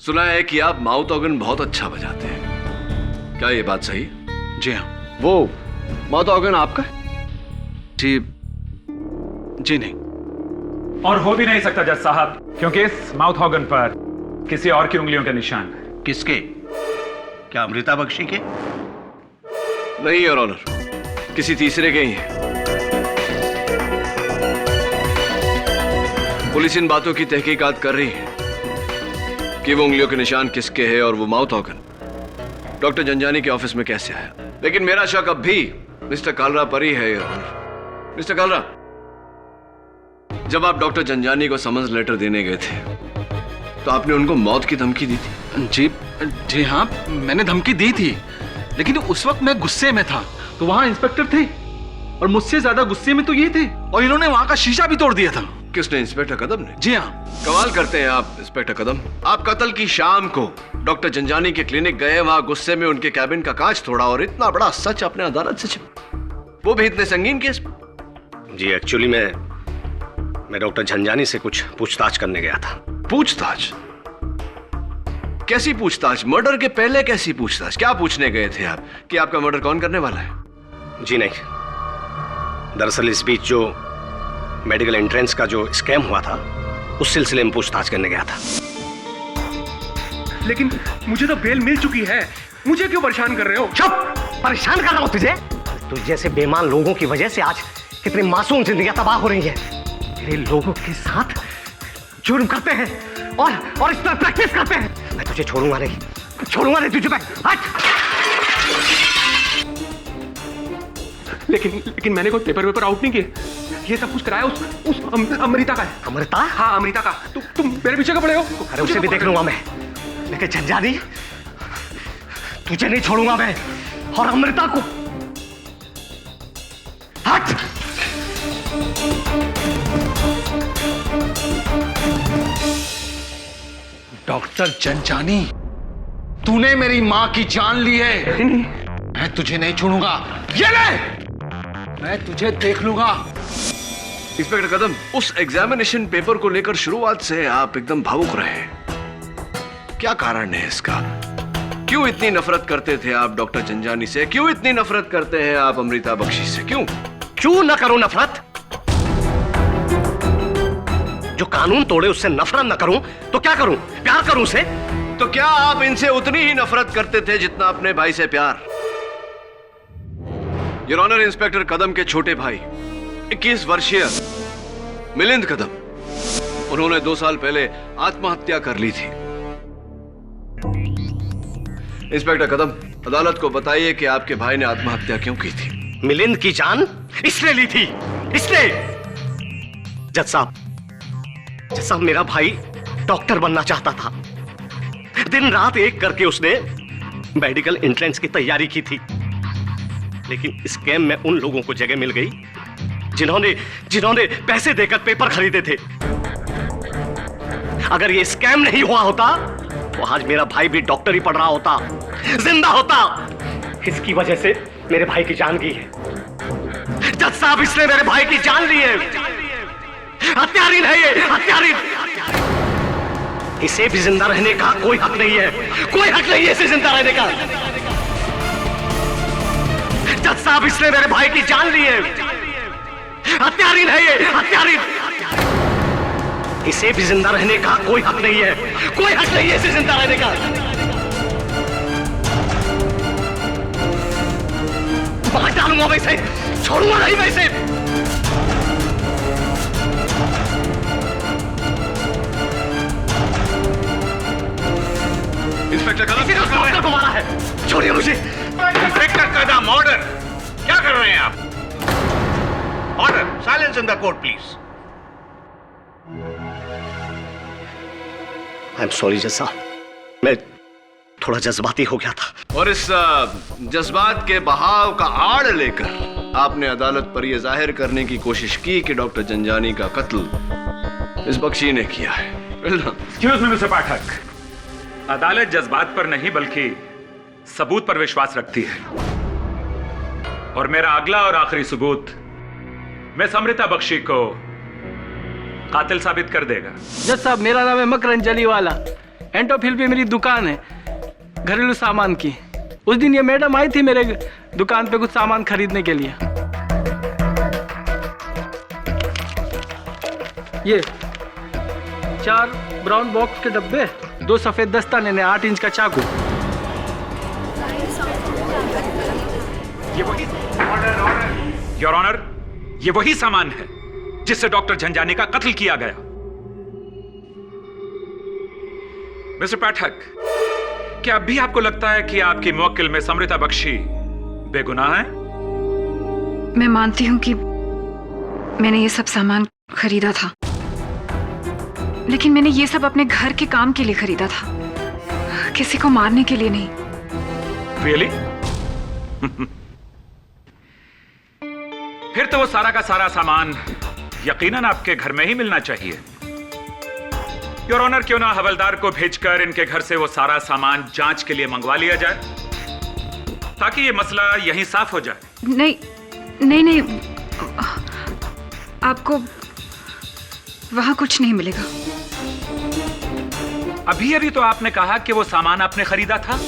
सुना है कि आप माउथ ऑर्गन बहुत अच्छा बजाते हैं, क्या ये बात सही? जी हाँ। वो माउथ ऑर्गन आपका है? जी नहीं। और हो भी नहीं सकता जज साहब, क्योंकि इस माउथ ऑर्गन पर किसी और की उंगलियों के निशान है। किसके? क्या अमृता बख्शी के? नहीं योर ऑनर, किसी तीसरे के ही है। पुलिस इन बातों की तहकीकात कर रही है कि वो उंगलियों के निशान किसके हैं और वो माउथ ऑर्गन डॉक्टर जंजानी के ऑफिस में कैसे आया। लेकिन मेरा शक अब भी मिस्टर कालरा पर ही है योर ऑनर। मिस्टर कालरा, जब आप डॉक्टर जंजानी को समन्स लेटर देने गए थे तो आपने उनको मौत की धमकी दी थी? जी हाँ, मैंने धमकी दी थी, लेकिन उस वक्त मैं गुस्से में था, तो वहां इंस्पेक्टर थे और मुझसे ज्यादा गुस्से में तो ये थे, और इन्होंने वहां का शीशा भी तोड़ दिया था। किसने? इंस्पेक्टर कदम ने? जी हाँ। कमाल करते हैं आप इंस्पेक्टर कदम। आप कत्ल की शाम को डॉक्टर जंजानी के क्लिनिक गए, वहां गुस्से में उनके कैबिन का कांच तोड़ा, और इतना बड़ा सच अपने अदालत से छिपा, वो भी इतने संगीन केस। जी, एक्चुअली मैं डॉक्टर जंजानी से कुछ पूछताछ करने गया था। पूछताछ? कैसी पूछताछ? मर्डर के पहले कैसी पूछताछ? क्या पूछने गए थे आप कि आपका मर्डर कौन करने वाला है? जी नहीं, दरअसल इस बीच जो मेडिकल एंट्रेंस का जो स्कैम हुआ था, उस सिलसिले में पूछताछ करने गया था। लेकिन मुझे तो बेल मिल चुकी है, मुझे क्यों परेशान कर रहे हो? चुप! परेशान कर रहा हूं तुझे? तुझ जैसे बेईमान लोगों की वजह से आज कितनी मासूम जिंदगियां तबाह हो रही हैं। तेरे लोगों के साथ जुर्म करते हैं और इस पर प्रैक्टिस करते हैं। मैं तुझे छोड़ूंगा नहीं तुझे। हट! लेकिन मैंने कोई पेपर आउट नहीं किए। ये सब कुछ कराया उस अमृता का है। अमृता? हाँ, अमृता का। तुम मेरे पीछे का पड़े हो। अरे उसे भी देख लूंगा मैं, लेकिन जंजानी, तुझे नहीं छोड़ूंगा मैं, और अमृता को। हट! डॉक्टर जनजानी, तूने मेरी मां की जान ली है। मैं तुझे नहीं छोड़ूंगा। ये ले, मैं तुझे देख लूंगा। इंस्पेक्टर कदम, उस एग्जामिनेशन पेपर को लेकर शुरुआत से आप एकदम भावुक रहे। क्या कारण है इसका? क्यों इतनी नफरत करते थे आप डॉक्टर जनजानी से? क्यों इतनी नफरत करते हैं आप अमृता बख्शी से? क्यों ना करूं नफरत? जो कानून तोड़े उससे नफरत ना करूं तो क्या करूं? प्यार करूं उसे? तो क्या आप इनसे उतनी ही नफरत करते थे जितना अपने भाई से प्यार? योर ऑनर, इंस्पेक्टर कदम के छोटे भाई 21 वर्षीय मिलिंद कदम, उन्होंने 2 साल पहले आत्महत्या कर ली थी। इंस्पेक्टर कदम, अदालत को बताइए कि आपके भाई ने आत्महत्या क्यों की थी? मिलिंद की जान इसने ली थी, इसने। जज साहब, मेरा भाई डॉक्टर बनना चाहता था। दिन रात एक करके उसने मेडिकल एंट्रेंस की तैयारी की थी, लेकिन स्कैम में उन लोगों को जगह मिल गई जिन्होंने पैसे देकर पेपर खरीदे थे। अगर ये स्कैम नहीं हुआ होता तो आज मेरा भाई भी डॉक्टरी पढ़ रहा होता, जिंदा होता। इसकी वजह से मेरे भाई की जान गई है। जज साहब, इसने मेरे भाई की जान ली है। हत्यारीन है ये, हत्यारीन। इसे भी जिंदा रहने का कोई हक नहीं है, कोई हक नहीं है इसे जिंदा रहने का। जज साहब, इसने मेरे भाई की जान ली है। हत्यारीन है ये, हत्यारीन। इसे भी जिंदा रहने का कोई हक नहीं है, कोई हक नहीं है इसे जिंदा रहने का। मार डालूंगा वैसे, छोड़ूंगा नहीं वैसे। इंस्पेक्टर कदम को मारा है, छोड़िए मुझे। इंस्पेक्टर कदम, ऑर्डर। क्या कर रहे हैं आप? Order, silence in the court please. I am sorry जज साहब, मैं थोड़ा जज्बाती हो गया था। और इस जज्बात के बहाव का आड़ लेकर आपने अदालत पर यह जाहिर करने की कोशिश की कि डॉक्टर जनजानी का कत्ल इस बख्शी ने किया है। एक्सक्यूज मी मिस्टर पाठक, अदालत जज्बात पर नहीं बल्कि सबूत पर विश्वास रखती है, और मेरा अगला और आखिरी सबूत मिस अमृता बख्शी को कातिल साबित कर देगा। जज साहब, मेरा नाम है मकरन जलीवाला। एंटोफिल पे मेरी दुकान है घरेलू सामान की। उस दिन ये मैडम आई थी मेरे दुकान पे कुछ सामान खरीदने के लिए। ये 4 ब्राउन बॉक्स के डब्बे, 2 सफेद दस्ताने ने 8 इंच का चाकू। ये वही योर ऑनर, ये वही सामान है जिससे डॉक्टर झंझानी का कत्ल किया गया। मिस्टर पाठक, क्या अब भी आपको लगता है कि आपकी मुवक्किल में अमृता बख्शी बेगुनाह है? मैं मानती हूं कि मैंने ये सब सामान खरीदा था, लेकिन मैंने ये सब अपने घर के काम के लिए खरीदा था, किसी को मारने के लिए नहीं। Really? फिर तो वो सारा का सारा सामान यकीनन आपके घर में ही मिलना चाहिए। योर ऑनर, क्यों ना हवलदार को भेजकर इनके घर से वो सारा सामान जांच के लिए मंगवा लिया जाए, ताकि ये मसला यहीं साफ हो जाए। नहीं, आपको वहां कुछ नहीं मिलेगा। अभी तो आपने कहा कि वो सामान आपने खरीदा था,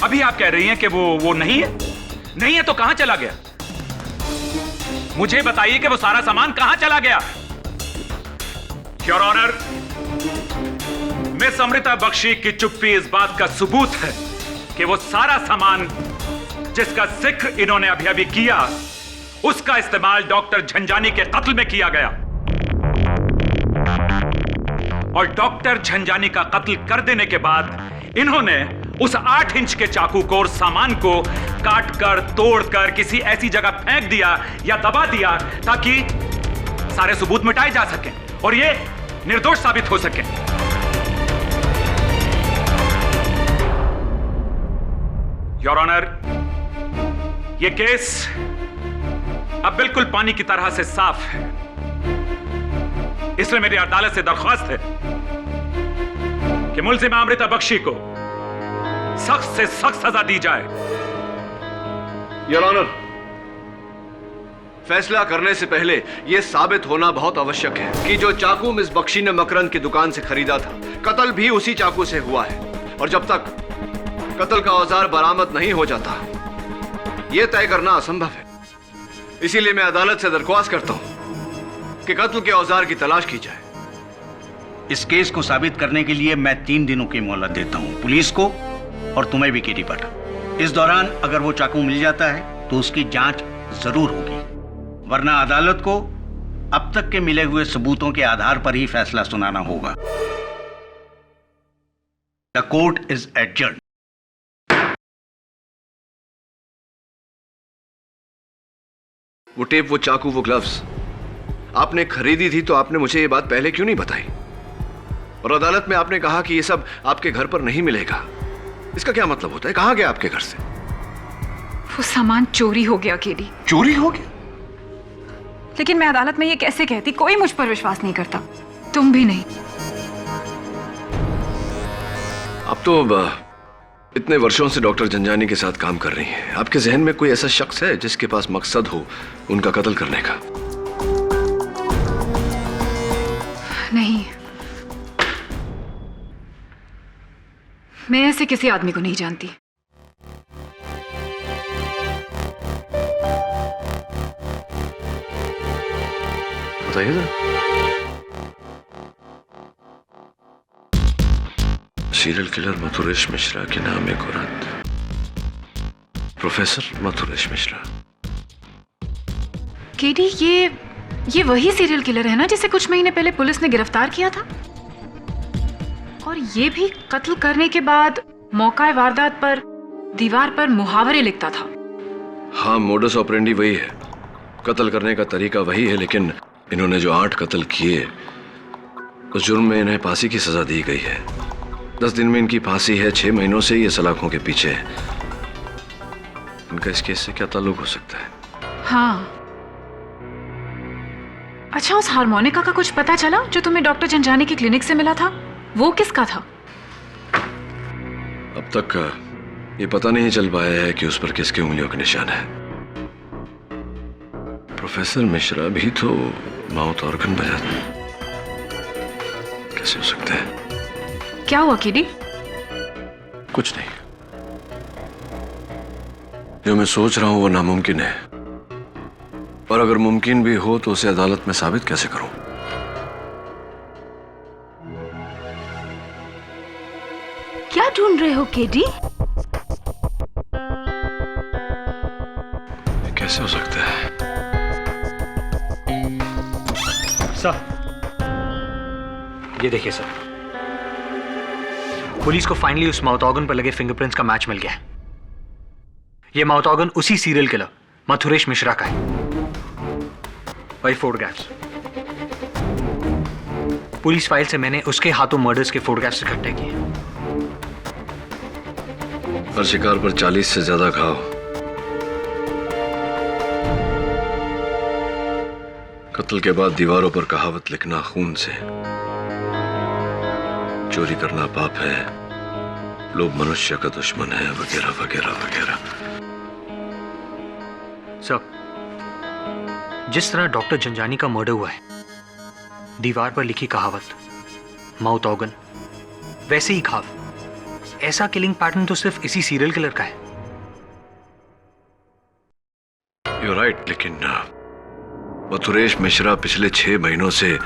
अभी आप कह रही हैं कि वो नहीं है। नहीं है तो कहां चला गया? मुझे बताइए कि वो सारा सामान कहां चला गया। Your honour, miss Amrita Bakshi की चुप्पी इस बात का सबूत है कि वो सारा सामान जिसका जिक्र इन्होंने अभी किया, उसका इस्तेमाल डॉक्टर झंझानी के कत्ल में किया गया, और डॉक्टर झंझानी का कत्ल कर देने के बाद इन्होंने उस 8 इंच के चाकू को और सामान को काट कर तोड़ कर किसी ऐसी जगह फेंक दिया या दबा दिया ताकि सारे सबूत मिटाए जा सकें और ये निर्दोष साबित हो सके। योर ऑनर, ये केस अब बिल्कुल पानी की तरह से साफ है, इसलिए मेरी अदालत से दरख्वास्त है कि मुलजिम अमृता बख्शी को सख्त से सख्त सजा दी जाए। योर ऑनर, फैसला करने से पहले यह साबित होना बहुत आवश्यक है कि जो चाकू मिस बख्शी ने मकरंद की दुकान से खरीदा था, कत्ल भी उसी चाकू से हुआ है। और जब तक कत्ल का औजार बरामद नहीं हो जाता, यह तय करना असंभव है। इसीलिए मैं अदालत से दरख्वास्त करता हूं कि कत्ल के औजार की तलाश की जाए। इस केस को साबित करने के लिए मैं 3 दिनों की मोहलत देता हूं, पुलिस को और तुम्हें भी केटी भट्ट। इस दौरान अगर वो चाकू मिल जाता है तो उसकी जांच जरूर होगी, वरना अदालत को अब तक के मिले हुए सबूतों के आधार पर ही फैसला सुनाना होगा। The court is adjourned. वो टेप, वो चाकू, वो ग्लव्स आपने खरीदी थी तो आपने मुझे ये बात पहले क्यों नहीं बताई? और अदालत में आपने कहा कि ये सब आपके घर पर नहीं मिलेगा। इसका क्या मतलब होता है? कहां गया आपके घर से? वो सामान चोरी हो गया केडी। चोरी हो गया? लेकिन मैं अदालत में ये कैसे कहती? कोई मुझ पर विश्वास नहीं करता, तुम भी नहीं। अब तो इतने वर्षों से डॉक्टर जंजानी के साथ काम कर रही हैं, आपके जहन में कोई ऐसा शख्स है जिसके पास मकसद हो उनका कत्ल करने का? नहीं, मैं ऐसे किसी आदमी को नहीं जानती। बताइए ना। सीरियल किलर मथुरेश मिश्रा के नाम एक औरत, प्रोफेसर मथुरेश मिश्रा। केडी, ये वही सीरियल किलर है ना जिसे कुछ महीने पहले पुलिस ने गिरफ्तार किया था? और ये भी कत्ल करने के बाद मौका वारदात पर दीवार पर मुहावरे लिखता था। हाँ, मोडस ऑपरेंडी वही है, कत्ल करने का तरीका वही है, लेकिन इन्होंने जो 8 कत्ल किए उस जुर्म में इन्हें फांसी की सजा दी गई है। 10 दिन में इनकी फांसी है, 6 महीनों से ये सलाखों के पीछे है। इनका इस केस से क्या ताल्लुक हो सकता है? हाँ, अच्छा, उस हारमोनिका का कुछ पता चला जो तुम्हें डॉक्टर जंजानी की क्लिनिक से मिला था? वो किसका था? अब तक ये पता नहीं चल पाया है कि उस पर किसके उंगलियों के निशान है। प्रोफेसर मिश्रा भी तो माउथ ऑर्गन बजाते, कैसे हो सकता है? क्या हुआ केडी? कुछ नहीं, जो मैं सोच रहा हूं वो नामुमकिन है, और अगर मुमकिन भी हो तो उसे अदालत में साबित कैसे करूं? क्या ढूंढ रहे हो केडी? कैसे हो सकता है? सर, ये देखिए सर, पुलिस को फाइनली उस माउथ ऑर्गन पर लगे फिंगरप्रिंट्स का मैच मिल गया है। ये माउथ ऑर्गन उसी सीरियल किलर मथुरेश मिश्रा का है। वही फोटोग्राफ्स, पुलिस फाइल से मैंने उसके हाथों मर्डर्स के फोटोग्राफ्स इकट्ठे किए। हर शिकार पर 40 से ज्यादा घाव, कत्ल के बाद दीवारों पर कहावत लिखना खून से, चोरी करना पाप है, लोभ मनुष्य का दुश्मन है, वगैरह वगैरह वगैरह। सर, जिस तरह डॉक्टर जंजानी का मर्डर हुआ है, दीवार पर लिखी कहावत, माउथ ऑर्गन, वैसे ही घाव, ऐसा किलिंग पैटर्न तो सिर्फ इसी सीरियल किलर का है। You're right, लेकिन मथुरेश मिश्रा पिछले 6 महीनों से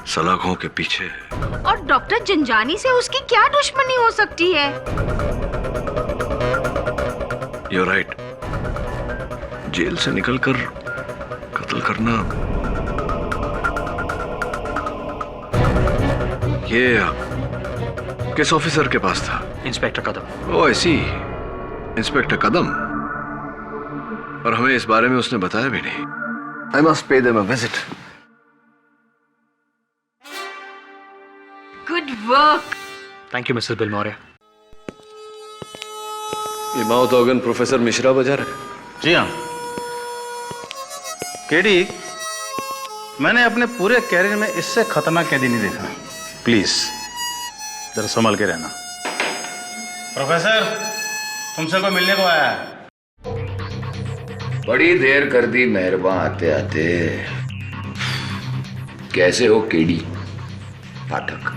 सलाखों के पीछे है। और डॉक्टर जंजानी से उसकी क्या दुश्मनी हो सकती है? You're right, जेल से निकलकर कत्ल करना, ये किस ऑफिसर के पास था? इंस्पेक्टर कदम। ओह, ऐसी इंस्पेक्टर कदम, और हमें इस बारे में उसने बताया भी नहीं। I must pay them a visit. Good work. Thank you mister bill Maurya. ये माउथ ऑर्गन प्रोफेसर मिश्रा बजा रहे? जी हाँ केडी, मैंने अपने पूरे कैरियर में इससे खतरनाक कैदी नहीं देखा। प्लीज जरा संभल के रहना। प्रोफेसर, तुमसे कोई मिलने को आया है। बड़ी देर कर दी मेहरबान आते आते। कैसे हो केडी पाठक?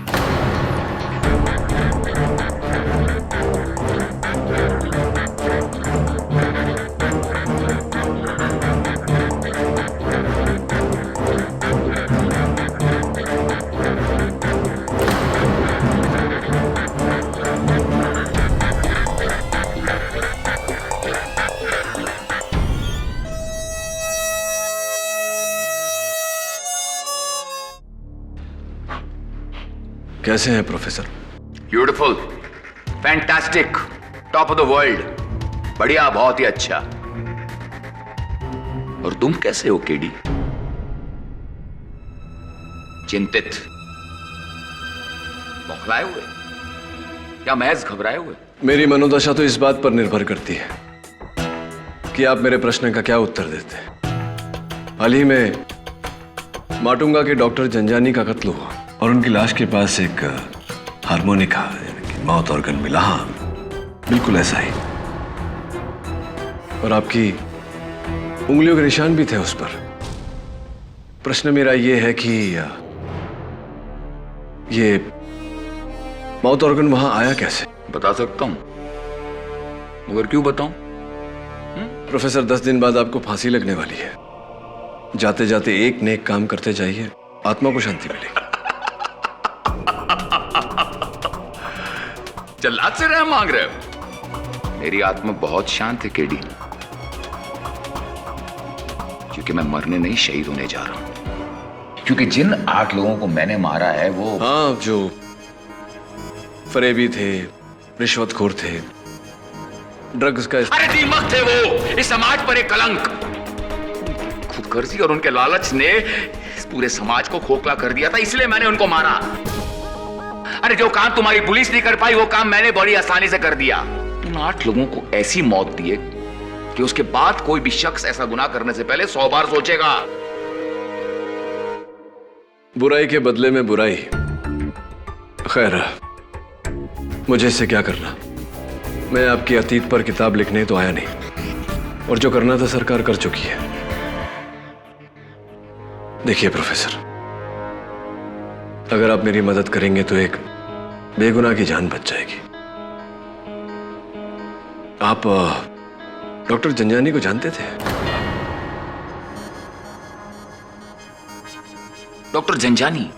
कैसे हैं professor? Beautiful, fantastic, top of the world, बढ़िया, बहुत ही अच्छा। और तुम कैसे हो केडी? चिंतित, बौखलाए हुए या महज घबराए हुए? मेरी मनोदशा तो इस बात पर निर्भर करती है कि आप मेरे प्रश्न का क्या उत्तर देते हैं। हाल ही में माटुंगा के डॉक्टर जंजानी का कत्ल हुआ और उनकी लाश के पास एक हारमोनिका यानी कि माउथ ऑर्गन मिला। हाँ, बिल्कुल ऐसा ही। और आपकी उंगलियों के निशान भी थे उस पर। प्रश्न मेरा ये है कि ये माउथ ऑर्गन वहां आया कैसे? बता सकता हूं, मगर क्यों बताऊं? प्रोफेसर, 10 दिन बाद आपको फांसी लगने वाली है। जाते जाते एक नेक काम करते जाइए, आत्मा को शांति मिलेगी। जल्लाद से रहम मांग रहे हो? मेरी आत्मा बहुत शांत है केडी, क्योंकि मैं मरने नहीं, शहीद होने जा रहा हूं। क्योंकि जिन 8 लोगों को मैंने मारा है वो, हाँ, जो फरेबी थे, रिश्वतखोर थे, ड्रग्स का अरे दीमक थे वो, इस समाज पर एक कलंक। खुदगर्जी और उनके लालच ने इस पूरे समाज को खोखला कर दिया था, इसलिए मैंने उनको मारा। अरे जो काम तुम्हारी पुलिस नहीं कर पाई वो काम मैंने बड़ी आसानी से कर दिया। उन 8 लोगों को ऐसी मौत दी है कि उसके बाद कोई भी शख्स ऐसा गुनाह करने से पहले 100 बार सोचेगा। बुराई के बदले में बुराई। खैर, मुझे इससे क्या करना? मैं आपकी अतीत पर किताब लिखने तो आया नहीं, और जो करना था सरकार कर चुकी है। देखिए प्रोफेसर, अगर आप मेरी मदद करेंगे तो एक बेगुनाह की जान बच जाएगी। आप डॉक्टर जंजानी को जानते थे? डॉक्टर जंजानी?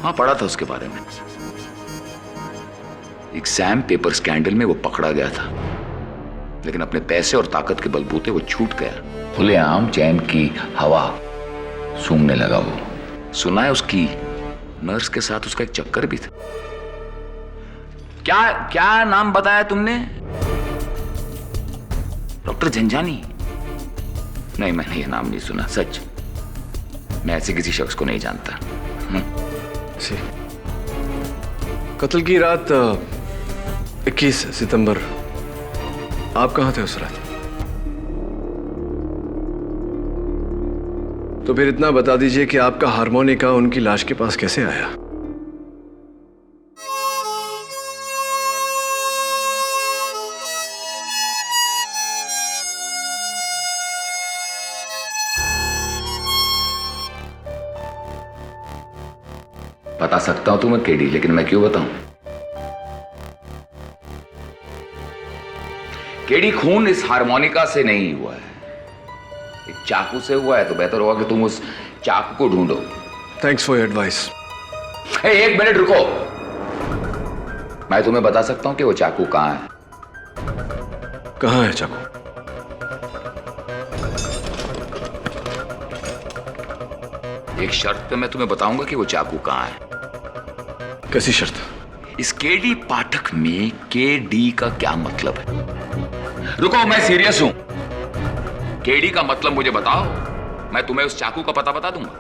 हाँ, पढ़ा था उसके बारे में। एग्जाम पेपर स्कैंडल में वो पकड़ा गया था, लेकिन अपने पैसे और ताकत के बलबूते वो छूट गया। खुलेआम चैन की हवा सूंघने लगा वो। सुना है उसकी नर्स के साथ उसका एक चक्कर भी था। क्या क्या नाम बताया तुमने? डॉक्टर जंजानी? नहीं, मैंने ये नाम नहीं सुना, सच। मैं ऐसे किसी शख्स को नहीं जानता। कत्ल की रात 21 सितंबर आप कहां थे उस रात? तो फिर इतना बता दीजिए कि आपका हारमोनिका उनकी लाश के पास कैसे आया? बता सकता हूं तुम्हें केडी, लेकिन मैं क्यों बताऊं? केडी, खून इस हारमोनिका से नहीं हुआ है, एक चाकू से हुआ है। तो बेहतर होगा कि तुम उस चाकू को ढूंढो। Thanks for your advice. एक मिनट रुको, मैं तुम्हें बता सकता हूं कि वो चाकू कहां है। कहां है चाकू? एक शर्त पे मैं तुम्हें बताऊंगा कि वो चाकू कहां है। कैसी शर्त? इस केडी पाठक में केडी का क्या मतलब है? रुको, मैं सीरियस हूं। केडी का मतलब मुझे बताओ, मैं तुम्हें उस चाकू का पता बता दूंगा।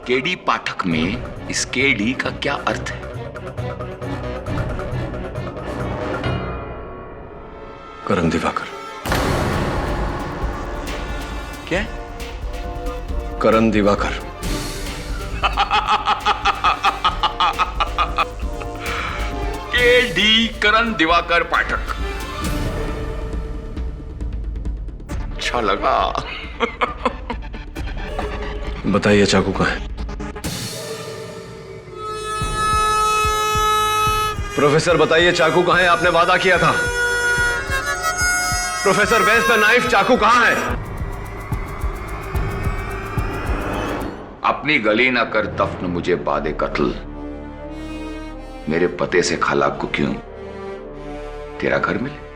केडी पाठक में इस केडी का क्या अर्थ है? करण दिवाकर। क्या? करण दिवाकर। AD करण दिवाकर पाठक। अच्छा लगा। बताइए चाकू कहाँ है? प्रोफेसर बताइए चाकू कहाँ है? आपने वादा किया था। Professor where's the knife? चाकू कहाँ है? अपनी गली ना कर दफन मुझे बादे कत्ल। मेरे पते से खाला को क्यों तेरा घर मिले?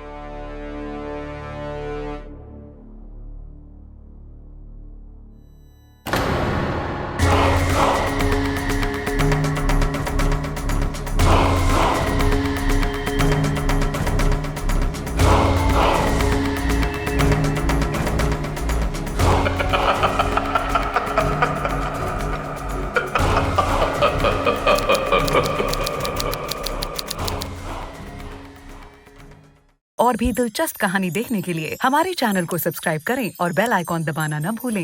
और भी दिलचस्प कहानी देखने के लिए हमारे चैनल को सब्सक्राइब करें और बेल आइकॉन दबाना न भूलें।